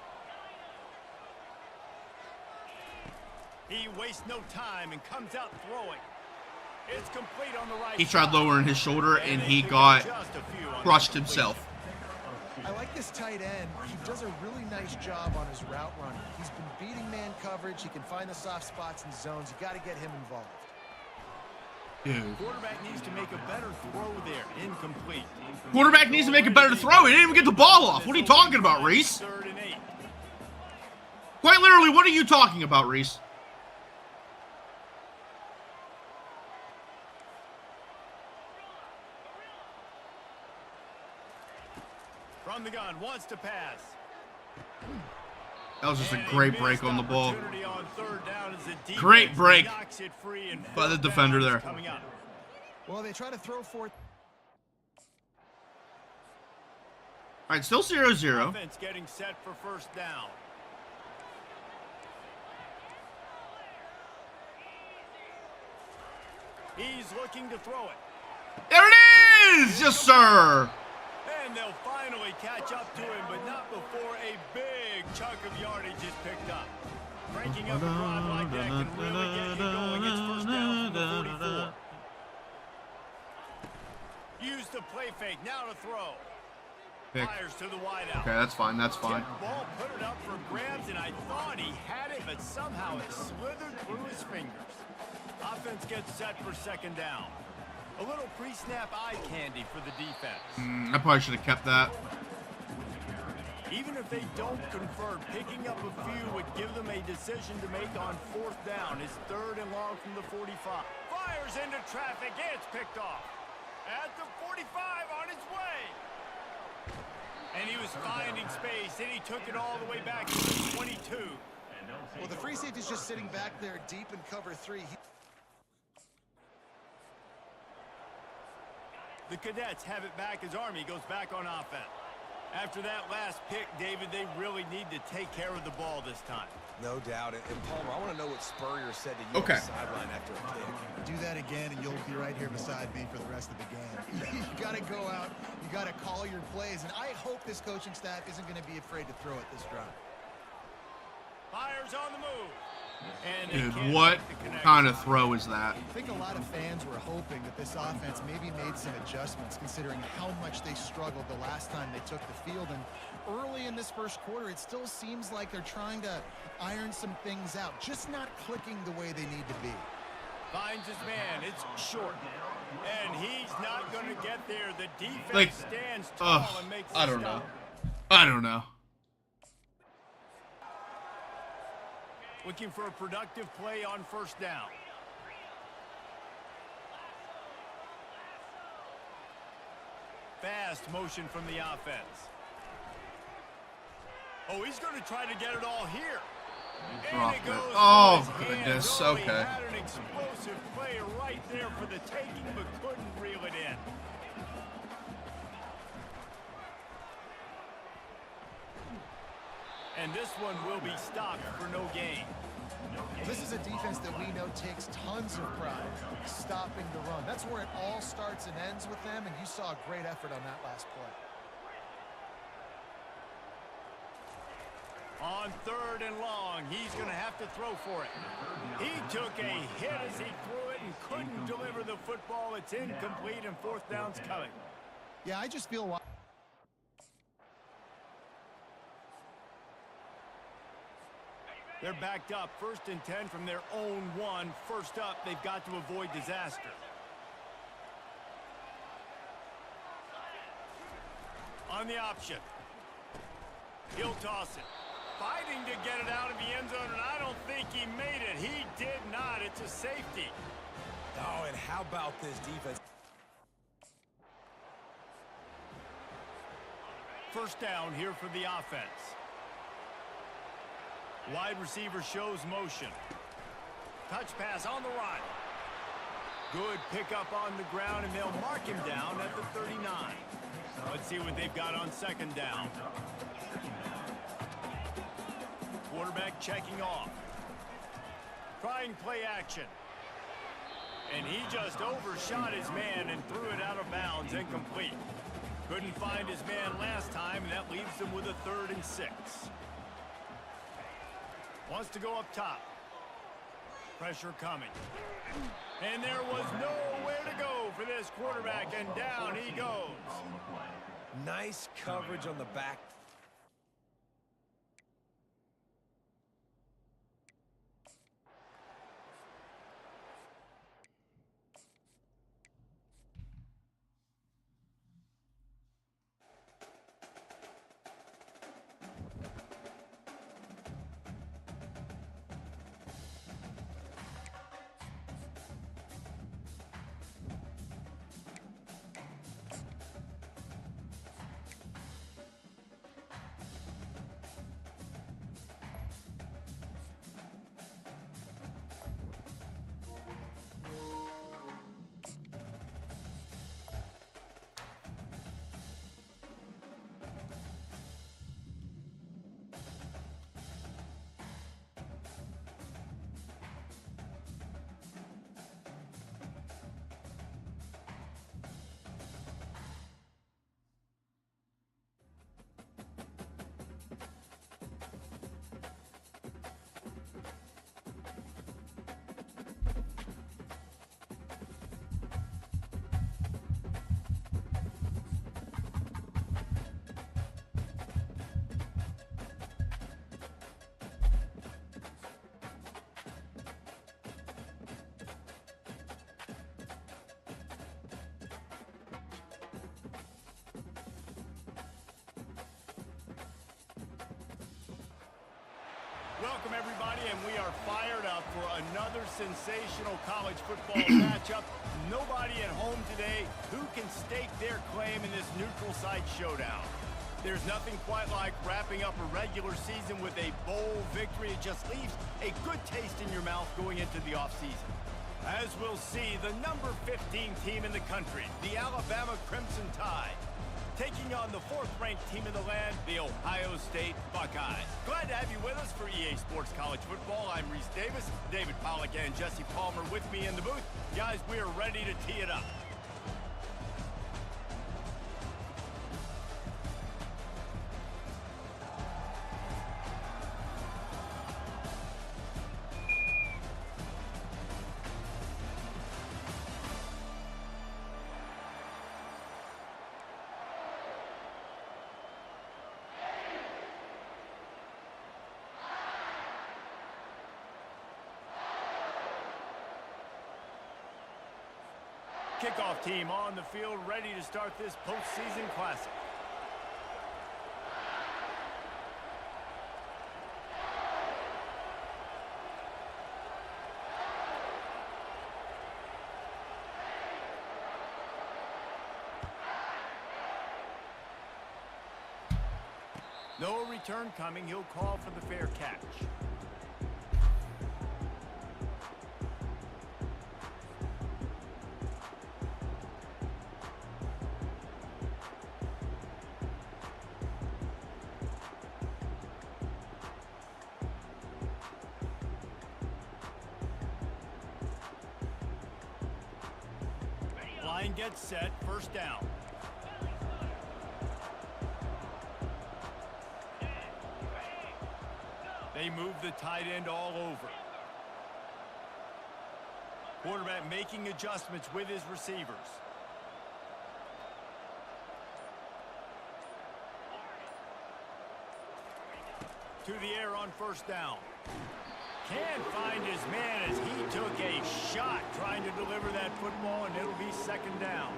He wastes no time and comes out throwing. It's complete on the right. He tried side. lowering his shoulder and he they got pick up just a few on crushed the himself. I like this tight end. He does a really nice job on his route running. He's been beating man coverage. He can find the soft spots and zones. You got to get him involved. Dude. Quarterback needs to make a better throw there. Incomplete. Quarterback needs to make a better throw. He didn't even get the ball off. What are you talking about, Reese? 3rd and 8. Quite literally, what are you talking about, Reese? From the gun, wants to pass. That was just a And great missed break on the ball. opportunity on 3rd down as the defense Great break knocks it free and by the 4th defender down is there. coming up. Well, they try to throw for. All right, still 0-0. Offense getting set for 1st down. He's looking to throw it. There it is! Yes, sir. And they'll finally catch up to him, but not before a big chunk of yardage is picked up. Breaking up a drive like that can really get you going. It's 1st down from the 44. Use the play fake, now to throw. Pick. Fires to the wideout. Okay, that's fine. That's fine. Tipped ball, put it up for grabs, and I thought he had it, but somehow it slithered through his fingers. Offense gets set for 2nd down. A little pre-snap eye candy for the defense. I probably should have kept that. Even if they don't convert, picking up a few would give them a decision to make on 4th down. It's 3rd and long from the 45. Fires into traffic. It's picked off. At the 45 on his way. And he was finding space, and he took it all the way back to the 22. Well, the free safety's just sitting back there deep in cover 3. The Cadets have it back as Army goes back on offense. After that last pick, David, they really need to take care of the ball this time. No doubt. And Palmer, I want to know what Spurrier said to you on the sideline after a pick. Do that again, and you'll be right here beside me for the rest of the game. You got to go out. You got to call your plays, and I hope this coaching staff isn't going to be afraid to throw it this drive. Fires on the move. And they Dude, can't what make the connection. kind of throw is that? I think a lot of fans were hoping that this offense maybe made some adjustments considering how much they struggled the last time they took the field. And early in this 1st quarter, it still seems like they're trying to iron some things out, just not clicking the way they need to be. Finds his man. It's short. And he's not going to get there. The defense Like, stands tall and makes the I don't know. stop. I don't know. Looking for a productive play on 1st down. Fast motion from the offense. Oh, he's going to try to get it all here. Drop And it. it goes Oh, through his goodness. hands. Oh, he Okay. had an explosive play right there for the taking, but couldn't reel it in. And this one will be stopped for no gain. This is a defense that we know takes tons of pride stopping the run. That's where it all starts and ends with them, and you saw a great effort on that last play. On 3rd and long, he's going to have to throw for it. He took a hit as he threw it and couldn't deliver the football. It's incomplete, and 4th down's coming. Yeah, I just feel... They're backed up 1st and 10 from their own 1. First up, they've got to avoid disaster. On the option. He'll toss it. fighting to get it out of the end zone, and I don't think he made it. He did not. It's a safety. Oh, and how about this defense? First down here for the offense. Wide receiver shows motion. Touch pass on the run. Good pickup on the ground, and they'll mark him down at the 39. Let's see what they've got on second down. Quarterback checking off. Trying play action. And he just overshot his man and threw it out of bounds, incomplete. Couldn't find his man last time, and that leaves him with a 3rd and 6. Wants to go up top. Pressure coming. And there was nowhere to go for this quarterback, and down he goes. Nice coverage on the back. Welcome, everybody, and we are fired up for another sensational college football matchup. Nobody at home today who can stake their claim in this neutral site showdown. There's nothing quite like wrapping up a regular season with a bowl victory. It just leaves a good taste in your mouth going into the offseason. As we'll see, the number 15 team in the country, the Alabama Crimson Tide, taking on the 4th-ranked team in the land, the Ohio State Buckeyes. Glad to have you with us for EA Sports College Football. I'm Reese Davis, David Pollack and Jesse Palmer with me in the booth. Guys, we are ready to tee it up. Kickoff team on the field, ready to start this postseason classic. No return coming. He'll call for the fair catch. Line gets set, first down. They move the tight end all over. Quarterback making adjustments with his receivers. To the air on first down. Can't find his man as he took a shot trying to deliver that football, and it'll be second down.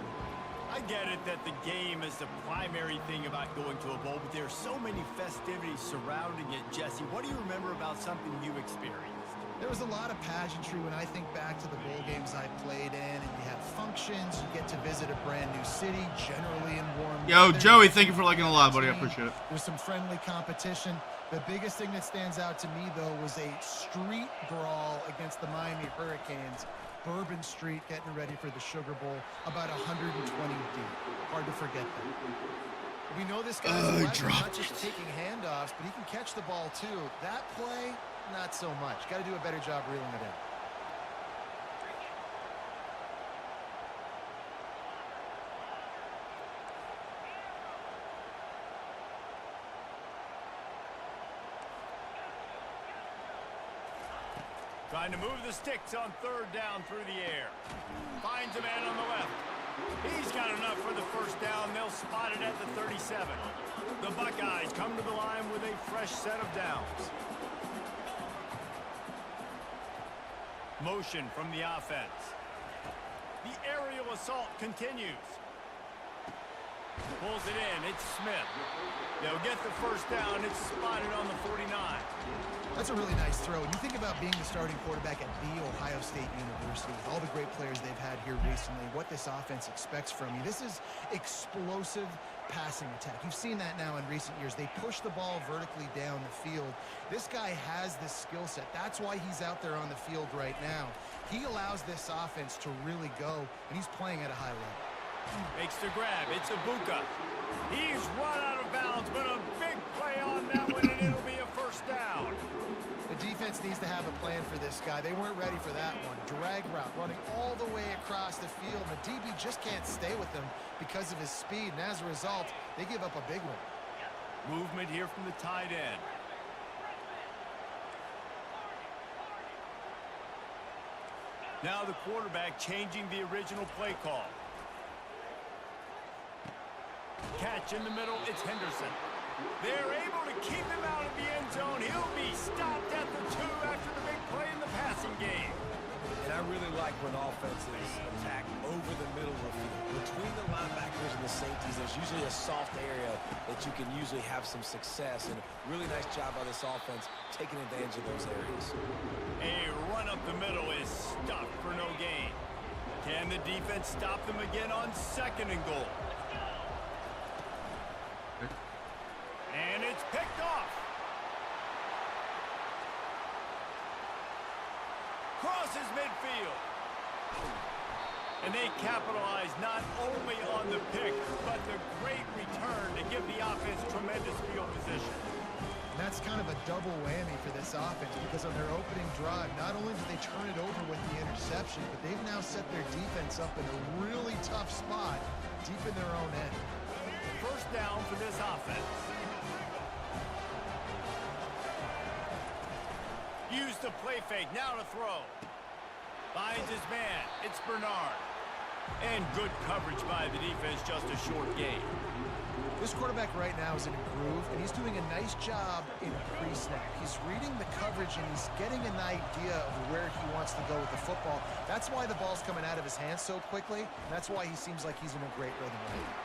I get it that the game is the primary thing about going to a bowl, but there are so many festivities surrounding it. Jesse, what do you remember about something you experienced? There was a lot of pageantry when I think back to the bowl games I played in, and you have functions, you get to visit a brand new city, generally in warm Yo, weather. Joey, thank you for liking a lot, buddy. I appreciate it. There's some friendly competition. The biggest thing that stands out to me, though, was a street brawl against the Miami Hurricanes. Bourbon Street getting ready for the Sugar Bowl, about 120 deep. Hard to forget that. We know this guy's not just taking handoffs, but he can catch the ball, too. That play, not so much. Got to do a better job reeling it in. Trying to move the sticks on third down through the air. Finds a man on the left. He's got enough for the first down. They'll spot it at the 37. The Buckeyes come to the line with a fresh set of downs. Motion from the offense. The aerial assault continues. Pulls it in. It's Smith. They'll get the first down. It's spotted on the 49. That's a really nice throw. When you think about being the starting quarterback at The Ohio State University, with all the great players they've had here recently, what this offense expects from you, this is explosive passing attack. You've seen that now in recent years. They push the ball vertically down the field. This guy has this skill set. That's why he's out there on the field right now. He allows this offense to really go, and he's playing at a high level. Makes the grab. It's Ibuka. He's run out of bounds, but a big play on that one, and it'll be a first down. The defense needs to have a plan for this guy. They weren't ready for that one. Drag route, running all the way across the field. The DB just can't stay with him because of his speed, and as a result, they give up a big one. Movement here from the tight end. Now the quarterback changing the original play call. Catch in the middle, it's Henderson. They're able to keep him out of the end zone. He'll be stopped at the 2 after the big play in the passing game. And I really like when offenses attack over the middle of the field. Between the linebackers and the safeties, there's usually a soft area that you can usually have some success. And really nice job by this offense taking advantage of those areas. A run up the middle is stopped for no gain. Can the defense stop them again on 2nd and goal? And it's picked off. Crosses midfield. And they capitalize not only on the pick, but the great return to give the offense tremendous field position. And that's kind of a double whammy for this offense, because on their opening drive, not only did they turn it over with the interception, but they've now set their defense up in a really tough spot deep in their own end. First down for this offense. Use the play fake, now to throw. Finds his man, it's Bernard. And good coverage by the defense, just a short gain. This quarterback right now is in a groove, and he's doing a nice job in pre-snap. He's reading the coverage, and he's getting an idea of where he wants to go with the football. That's why the ball's coming out of his hands so quickly, and that's why he seems like he's in a great rhythm right now.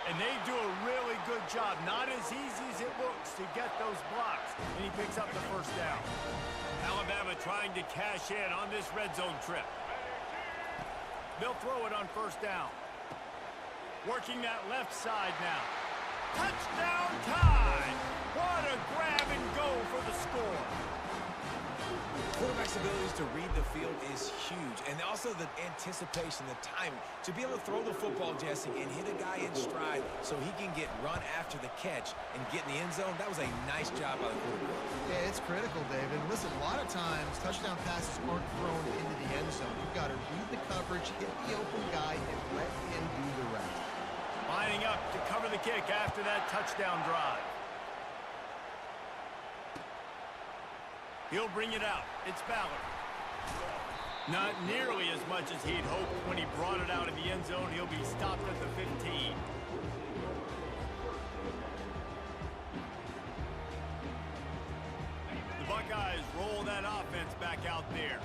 And they do a really good job, not as easy as it looks, to get those blocks. And he picks up the first down. Alabama trying to cash in on this red zone trip. They'll throw it on first down. Working that left side now. Touchdown time! What a grab and go for the score. Quarterback's abilities to read the field is huge, and also the anticipation, the timing. To be able to throw the football, Jesse, and hit a guy in stride so he can get run after the catch and get in the end zone, that was a nice job by the quarterback. Yeah, it's critical, David. Listen, a lot of times, touchdown passes aren't thrown into the end zone. You've got to read the coverage, hit the open guy, and let him do the rest. Lining up to cover the kick after that touchdown drive. He'll bring it out. It's Ballard. Not nearly as much as he'd hoped when he brought it out of the end zone. He'll be stopped at the 15. The Buckeyes roll that offense back out there.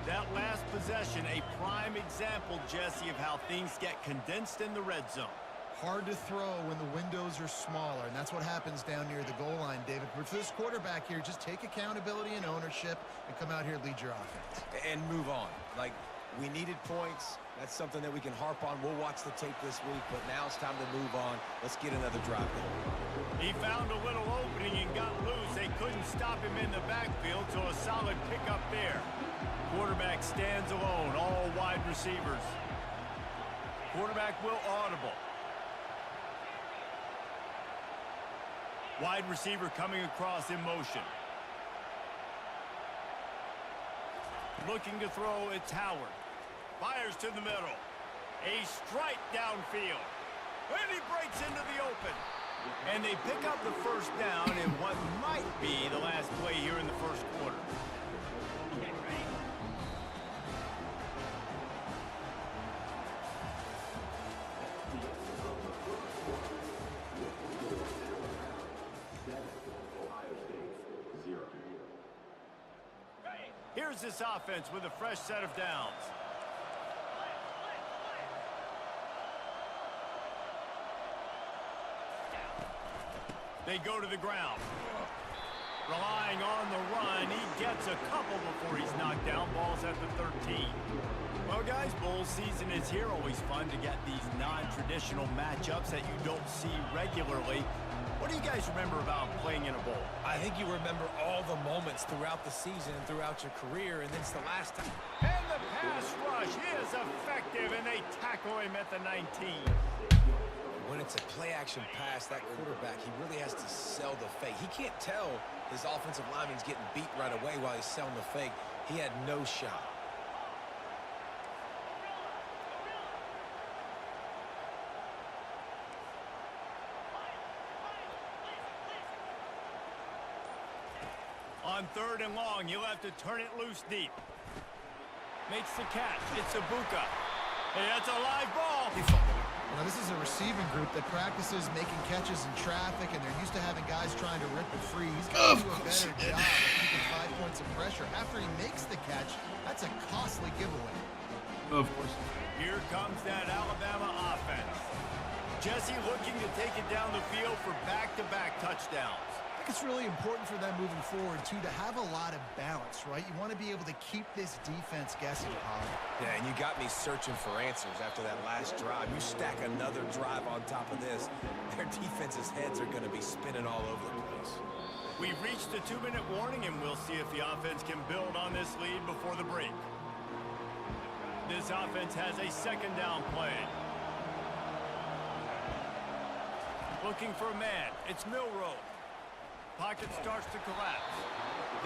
That last possession, a prime example, Jesse, of how things get condensed in the red zone. Hard to throw when the windows are smaller, and that's what happens down near the goal line, David. But for this quarterback here, just take accountability and ownership and come out here and lead your offense. And move on. Like, we needed points. That's something that we can harp on. We'll watch the tape this week, but now it's time to move on. Let's get another drive going. He found a little opening and got loose. They couldn't stop him in the backfield, so a solid pickup there. Quarterback stands alone, all wide receivers. Quarterback will audible. Wide receiver coming across in motion. Looking to throw, it's Howard. Fires to the middle. A strike downfield. And he breaks into the open. And they pick up the first down in what might be the last play here in the first quarter. Here's this offense with a fresh set of downs. They go to the ground. Relying on the run, he gets a couple before he's knocked down. Ball's at the 13. Well, guys, bowl season is here. Always fun to get these non-traditional matchups that you don't see regularly. What do you guys remember about playing in a bowl? I think you remember all the moments throughout the season and throughout your career, and it's the last time. And the pass rush is effective, and they tackle him at the 19. When it's a play-action pass, that quarterback, he really has to sell the fake. He can't tell his offensive lineman's getting beat right away while he's selling the fake. He had no shot. On 3rd and long, you'll have to turn it loose deep. Makes the catch. It's Ibuka. Hey, that's a live ball. Now, this is a receiving group that practices making catches in traffic, and they're used to having guys trying to rip it free. He's got to do a better job of keeping 5 points of pressure. After he makes the catch, that's a costly giveaway. Of course. Here comes that Alabama offense. Jesse looking to take it down the field for back-to-back touchdowns. I think it's really important for them moving forward, too, to have a lot of balance, right? You want to be able to keep this defense guessing, Holly. Yeah, and you got me searching for answers after that last drive. You stack another drive on top of this, their defense's heads are going to be spinning all over the place. We've reached the 2-minute warning, and we'll see if the offense can build on this lead before the break. This offense has a 2nd down play. Looking for a man. It's Milroe. Pocket starts to collapse.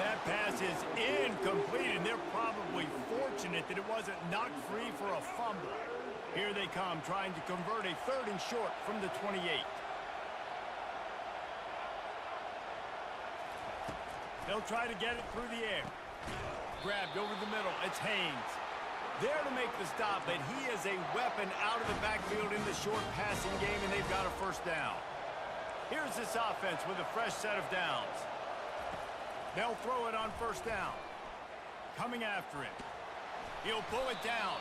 That pass is incomplete, and they're probably fortunate that it wasn't knocked free for a fumble. Here they come, trying to convert a 3rd and short from the 28. They'll try to get it through the air. Grabbed over the middle. It's Haynes. There to make the stop, but he is a weapon out of the backfield in the short passing game, and they've got a 1st down. Here's this offense with a fresh set of downs. They'll throw it on 1st down. Coming after him. He'll pull it down.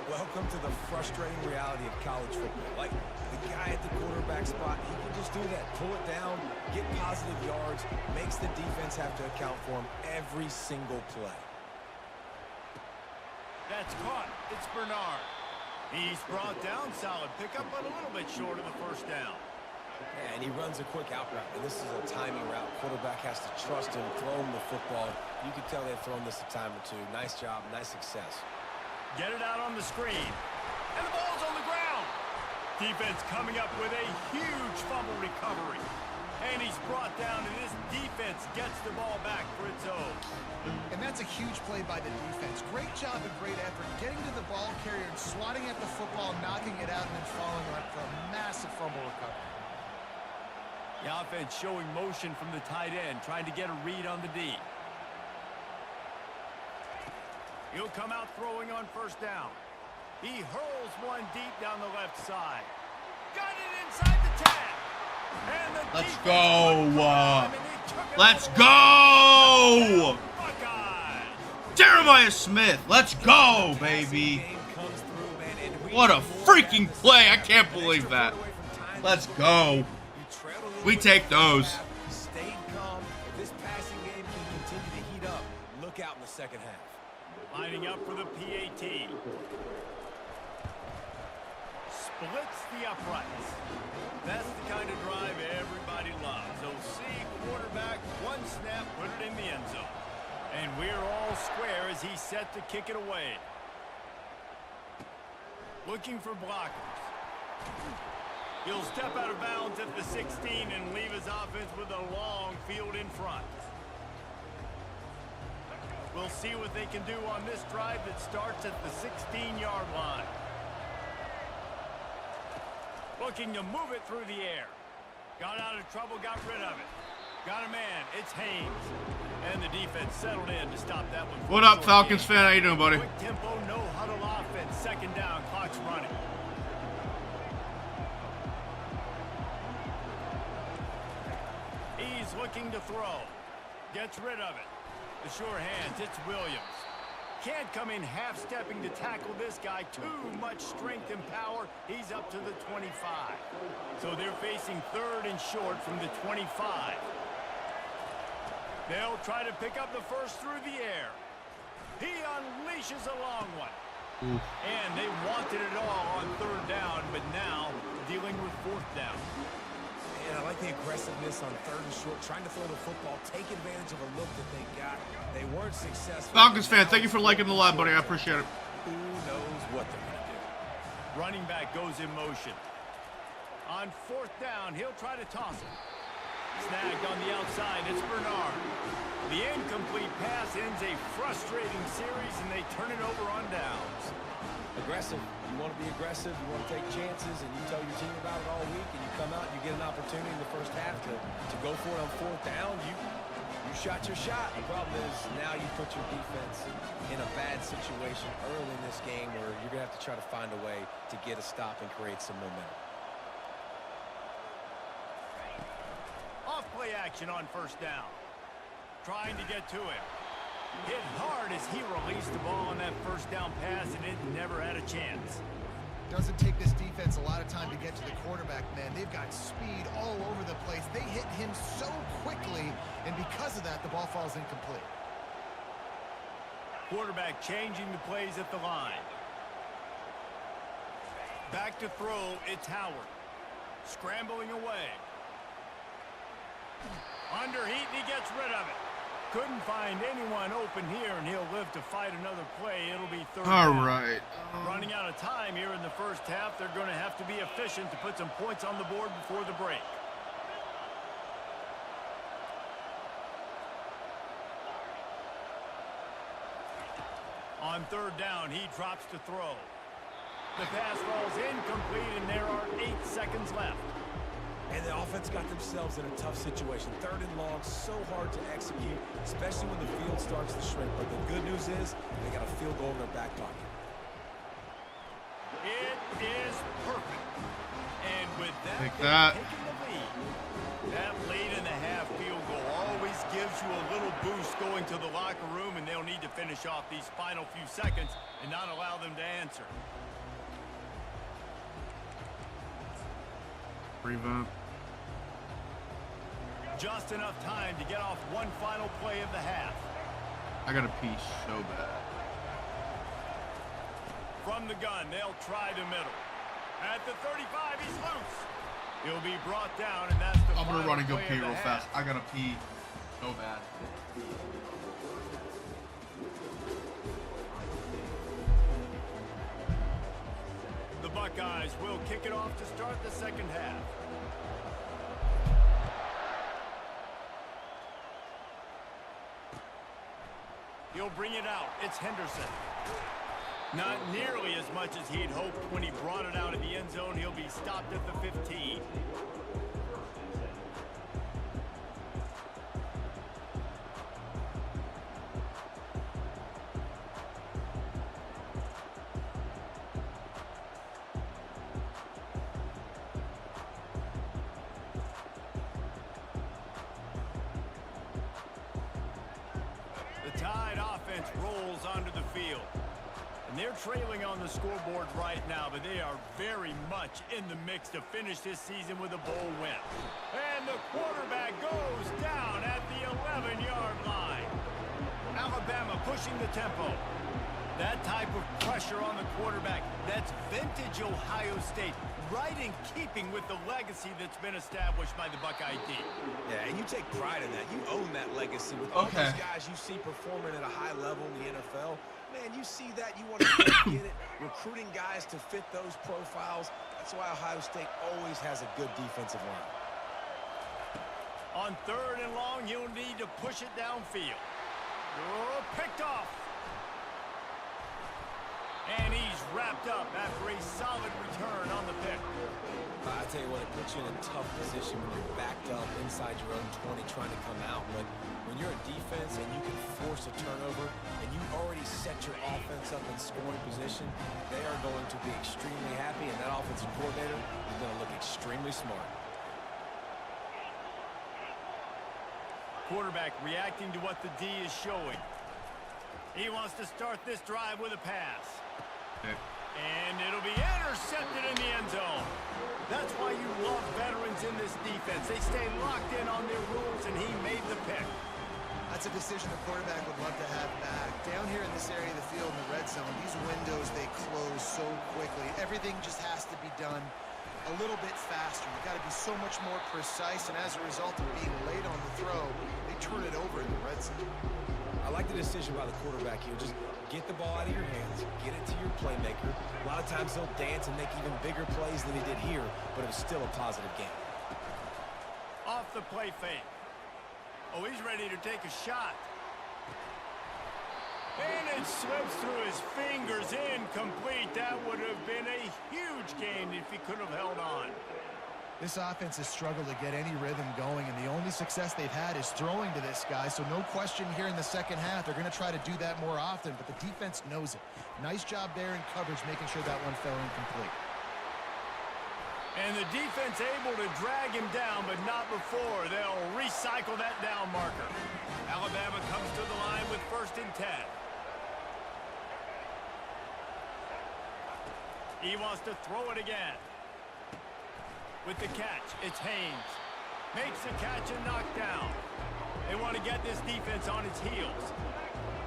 Welcome to the frustrating reality of college football. Like, the guy at the quarterback spot, he can just do that. Pull it down, get positive yards, makes the defense have to account for him every single play. That's caught. It's Bernard. He's brought down. Solid pickup, but a little bit short of the 1st down. Yeah, and he runs a quick out route, and this is a timing route. Quarterback has to trust him, throw him the football. You can tell they've thrown this a time or two. Nice job, nice success. Get it out on the screen. And the ball's on the ground. Defense coming up with a huge fumble recovery. And he's brought down, and this defense gets the ball back for its own. And that's a huge play by the defense. Great job and great effort getting to the ball carrier and swatting at the football, knocking it out, and then following up for a massive fumble recovery. The offense showing motion from the tight end, trying to get a read on the D. He'll come out throwing on 1st down. He hurls one deep down the left side. Got it inside the 10. And the Let's defense go. and he took it Let's all the way. go. Buckeyes. Terrible Jeremiah Smith. Let's go, baby. What a freaking play. I can't believe that. Let's go. We take those. Stayed calm. If this passing game can continue to heat up, look out in the second half. Lining up for the PAT. Splits the uprights. That's the kind of drive everybody loves. OC quarterback, one snap, put it in the end zone. And we're all square as he's set to kick it away. Looking for blockers. He'll step out of bounds at the 16 and leave his offense with a long field in front. We'll see what they can do on this drive that starts at the 16-yard line. Looking to move it through the air. Got out of trouble, got rid of it. Got a man, it's Haynes. And the defense settled in to stop that one. What up, Falcons fan? How you doing, buddy? Quick tempo, no huddle offense. Second down, clock's running. He's looking to throw. Gets rid of it. The sure hands, it's Williams. Can't come in half-stepping to tackle this guy. Too much strength and power. He's up to the 25. So they're facing third and short from the 25. They'll try to pick up the first through the air. He unleashes a long one. And they wanted it all on third down, but now dealing with fourth down. And I like the aggressiveness on third and short, trying to throw the football, take advantage of a look that they got. They weren't successful. Falcons fan, thank you for liking the live, buddy. I appreciate it. Who knows what they're going to do. Running back goes in motion. On fourth down, he'll try to toss it. Snagged on the outside, it's Bernard. The incomplete pass ends a frustrating series, and they turn it over on downs. Aggressive. You want to be aggressive, you want to take chances, and you tell your team about it all week, and you come out and you get an opportunity in the first half to go for it on fourth down. You shot your shot. The problem is now you put your defense in a bad situation early in this game where you're going to have to try to find a way to get a stop and create some momentum. Off-play action on first down. Trying to get to him. Hit hard as he released the ball on that first down pass, and it never had a chance. Doesn't take this defense a lot of time to get to the quarterback, man. They've got speed all over the place. They hit him so quickly, and because of that, the ball falls incomplete. Quarterback changing the plays at the line. Back to throw, it's Howard. Scrambling away. Under heat, and he gets rid of it. Couldn't find anyone open here, and he'll live to fight another play. It'll be third All down. right. Running out of time here in the first half. They're going to have to be efficient to put some points on the board before the break. On third down, he drops to throw. The pass falls incomplete, and there are 8 seconds left. And the offense got themselves in a tough situation. Third and long, so hard to execute, especially when the field starts to shrink. But the good news is they got a field goal in their back pocket. It is perfect. And with that, Take they've that. taken the lead. That late in the half field goal always gives you a little boost going to the locker room, and they'll need to finish off these final few seconds and not allow them to answer. Revamp. Just enough time to get off one final play of the half. I got a pee so bad. From the gun, they'll try the middle. At the 35, he's loose. He'll be brought down, and that's the I'm gonna final run and go play pee of the real half. fast. I gotta pee so bad. The Buckeyes will kick it off to start the second half. He'll bring it out. It's Henderson. Not nearly as much as he'd hoped when he brought it out of the end zone. He'll be stopped at the 15. The Tide offense rolls onto field. And they're trailing on the scoreboard right now, but they are very much in the mix to finish this season with a bowl win. And the quarterback goes down at the 11-yard line. Alabama pushing the tempo. That type of pressure on the quarterback, that's vintage Ohio State, right in keeping with the legacy that's been established by the Buckeye D. Yeah, and you take pride in that. You own that legacy with all those guys you see performing at a high level in the NFL. Man, you see that, you want to get it, recruiting guys to fit those profiles. That's why Ohio State always has a good defensive line. On 3rd and long, you'll need to push it downfield. Oh, picked off. And he's wrapped up after a solid return on the pick. I tell you what, it puts you in a tough position when you're backed up inside your own 20 trying to come out. But when you're a defense and you can force a turnover and you already set your offense up in scoring position, they are going to be extremely happy, and that offensive coordinator is going to look extremely smart. Quarterback reacting to what the D is showing. He wants to start this drive with a pass. And it'll be intercepted in the end zone. That's why you love veterans in this defense. They stay locked in on their rules, and he made the pick. That's a decision the quarterback would love to have back. Down here in this area of the field in the red zone, these windows, they close so quickly. Everything just has to be done a little bit faster. You've got to be so much more precise, and as a result of being late on the throw, they turn it over in the red zone. I like the decision by the quarterback here. Just get the ball out of your hands, get it to your playmaker. A lot of times he'll dance and make even bigger plays than he did here, but it was still a positive game. Off the play fake. Oh, he's ready to take a shot. And it slips through his fingers, incomplete. That would have been a huge game if he could have held on. This offense has struggled to get any rhythm going, and the only success they've had is throwing to this guy, so no question here in the second half. They're going to try to do that more often, but the defense knows it. Nice job there in coverage, making sure that one fell incomplete. And the defense able to drag him down, but not before. They'll recycle that down marker. Alabama comes to the line with 1st and 10. He wants to throw it again. With the catch, it's Haynes. Makes the catch and knocked down. They want to get this defense on its heels.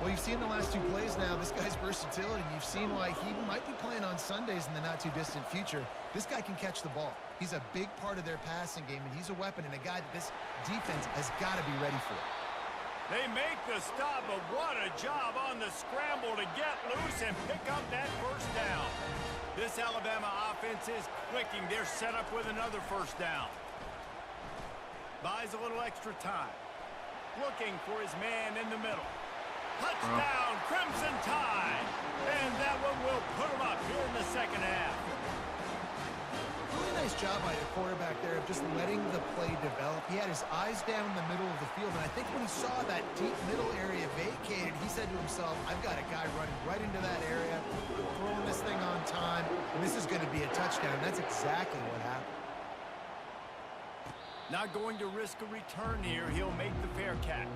Well, you've seen the last 2 plays now. This guy's versatility. You've seen why he might be playing on Sundays in the not-too-distant future. This guy can catch the ball. He's a big part of their passing game, and he's a weapon and a guy that this defense has got to be ready for. They make the stop, but what a job on the scramble to get loose and pick up that 1st down. This Alabama offense is clicking. They're set up with another 1st down. Buys a little extra time. Looking for his man in the middle. Touchdown, Crimson Tide. And that one will put him up here in the second half. Really nice job by the quarterback there of just letting the play develop. He had his eyes down in the middle of the field, and I think when he saw that deep middle area vacated, he said to himself, I've got a guy running right into that area. I'm throwing this thing on time, and this is going to be a touchdown. That's exactly what happened. Not going to risk a return here. He'll make the fair catch.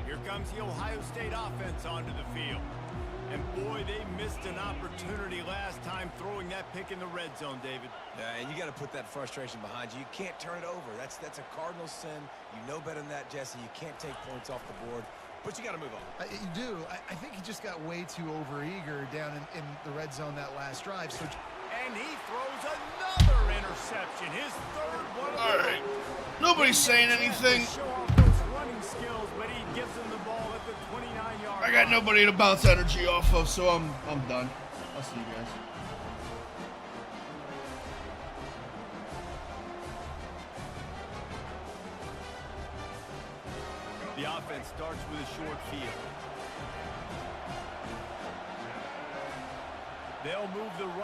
Here comes the Ohio State offense onto the field. And boy, they missed an opportunity last time throwing that pick in the red zone, David. Yeah, and you got to put that frustration behind you. You can't turn it over. That's a Cardinal sin. You know better than that, Jesse. You can't take points off the board, but you got to move on. You do. I think he just got way too overeager down in the red zone that last drive. So. And he throws another interception. His 3rd one. All right. Nobody's saying anything. Show off those running skills, but he gives him the ball at the 29-yard line. I got nobody to bounce energy off of, so I'm done. I'll see you guys. The offense starts with a short field. They'll move the run.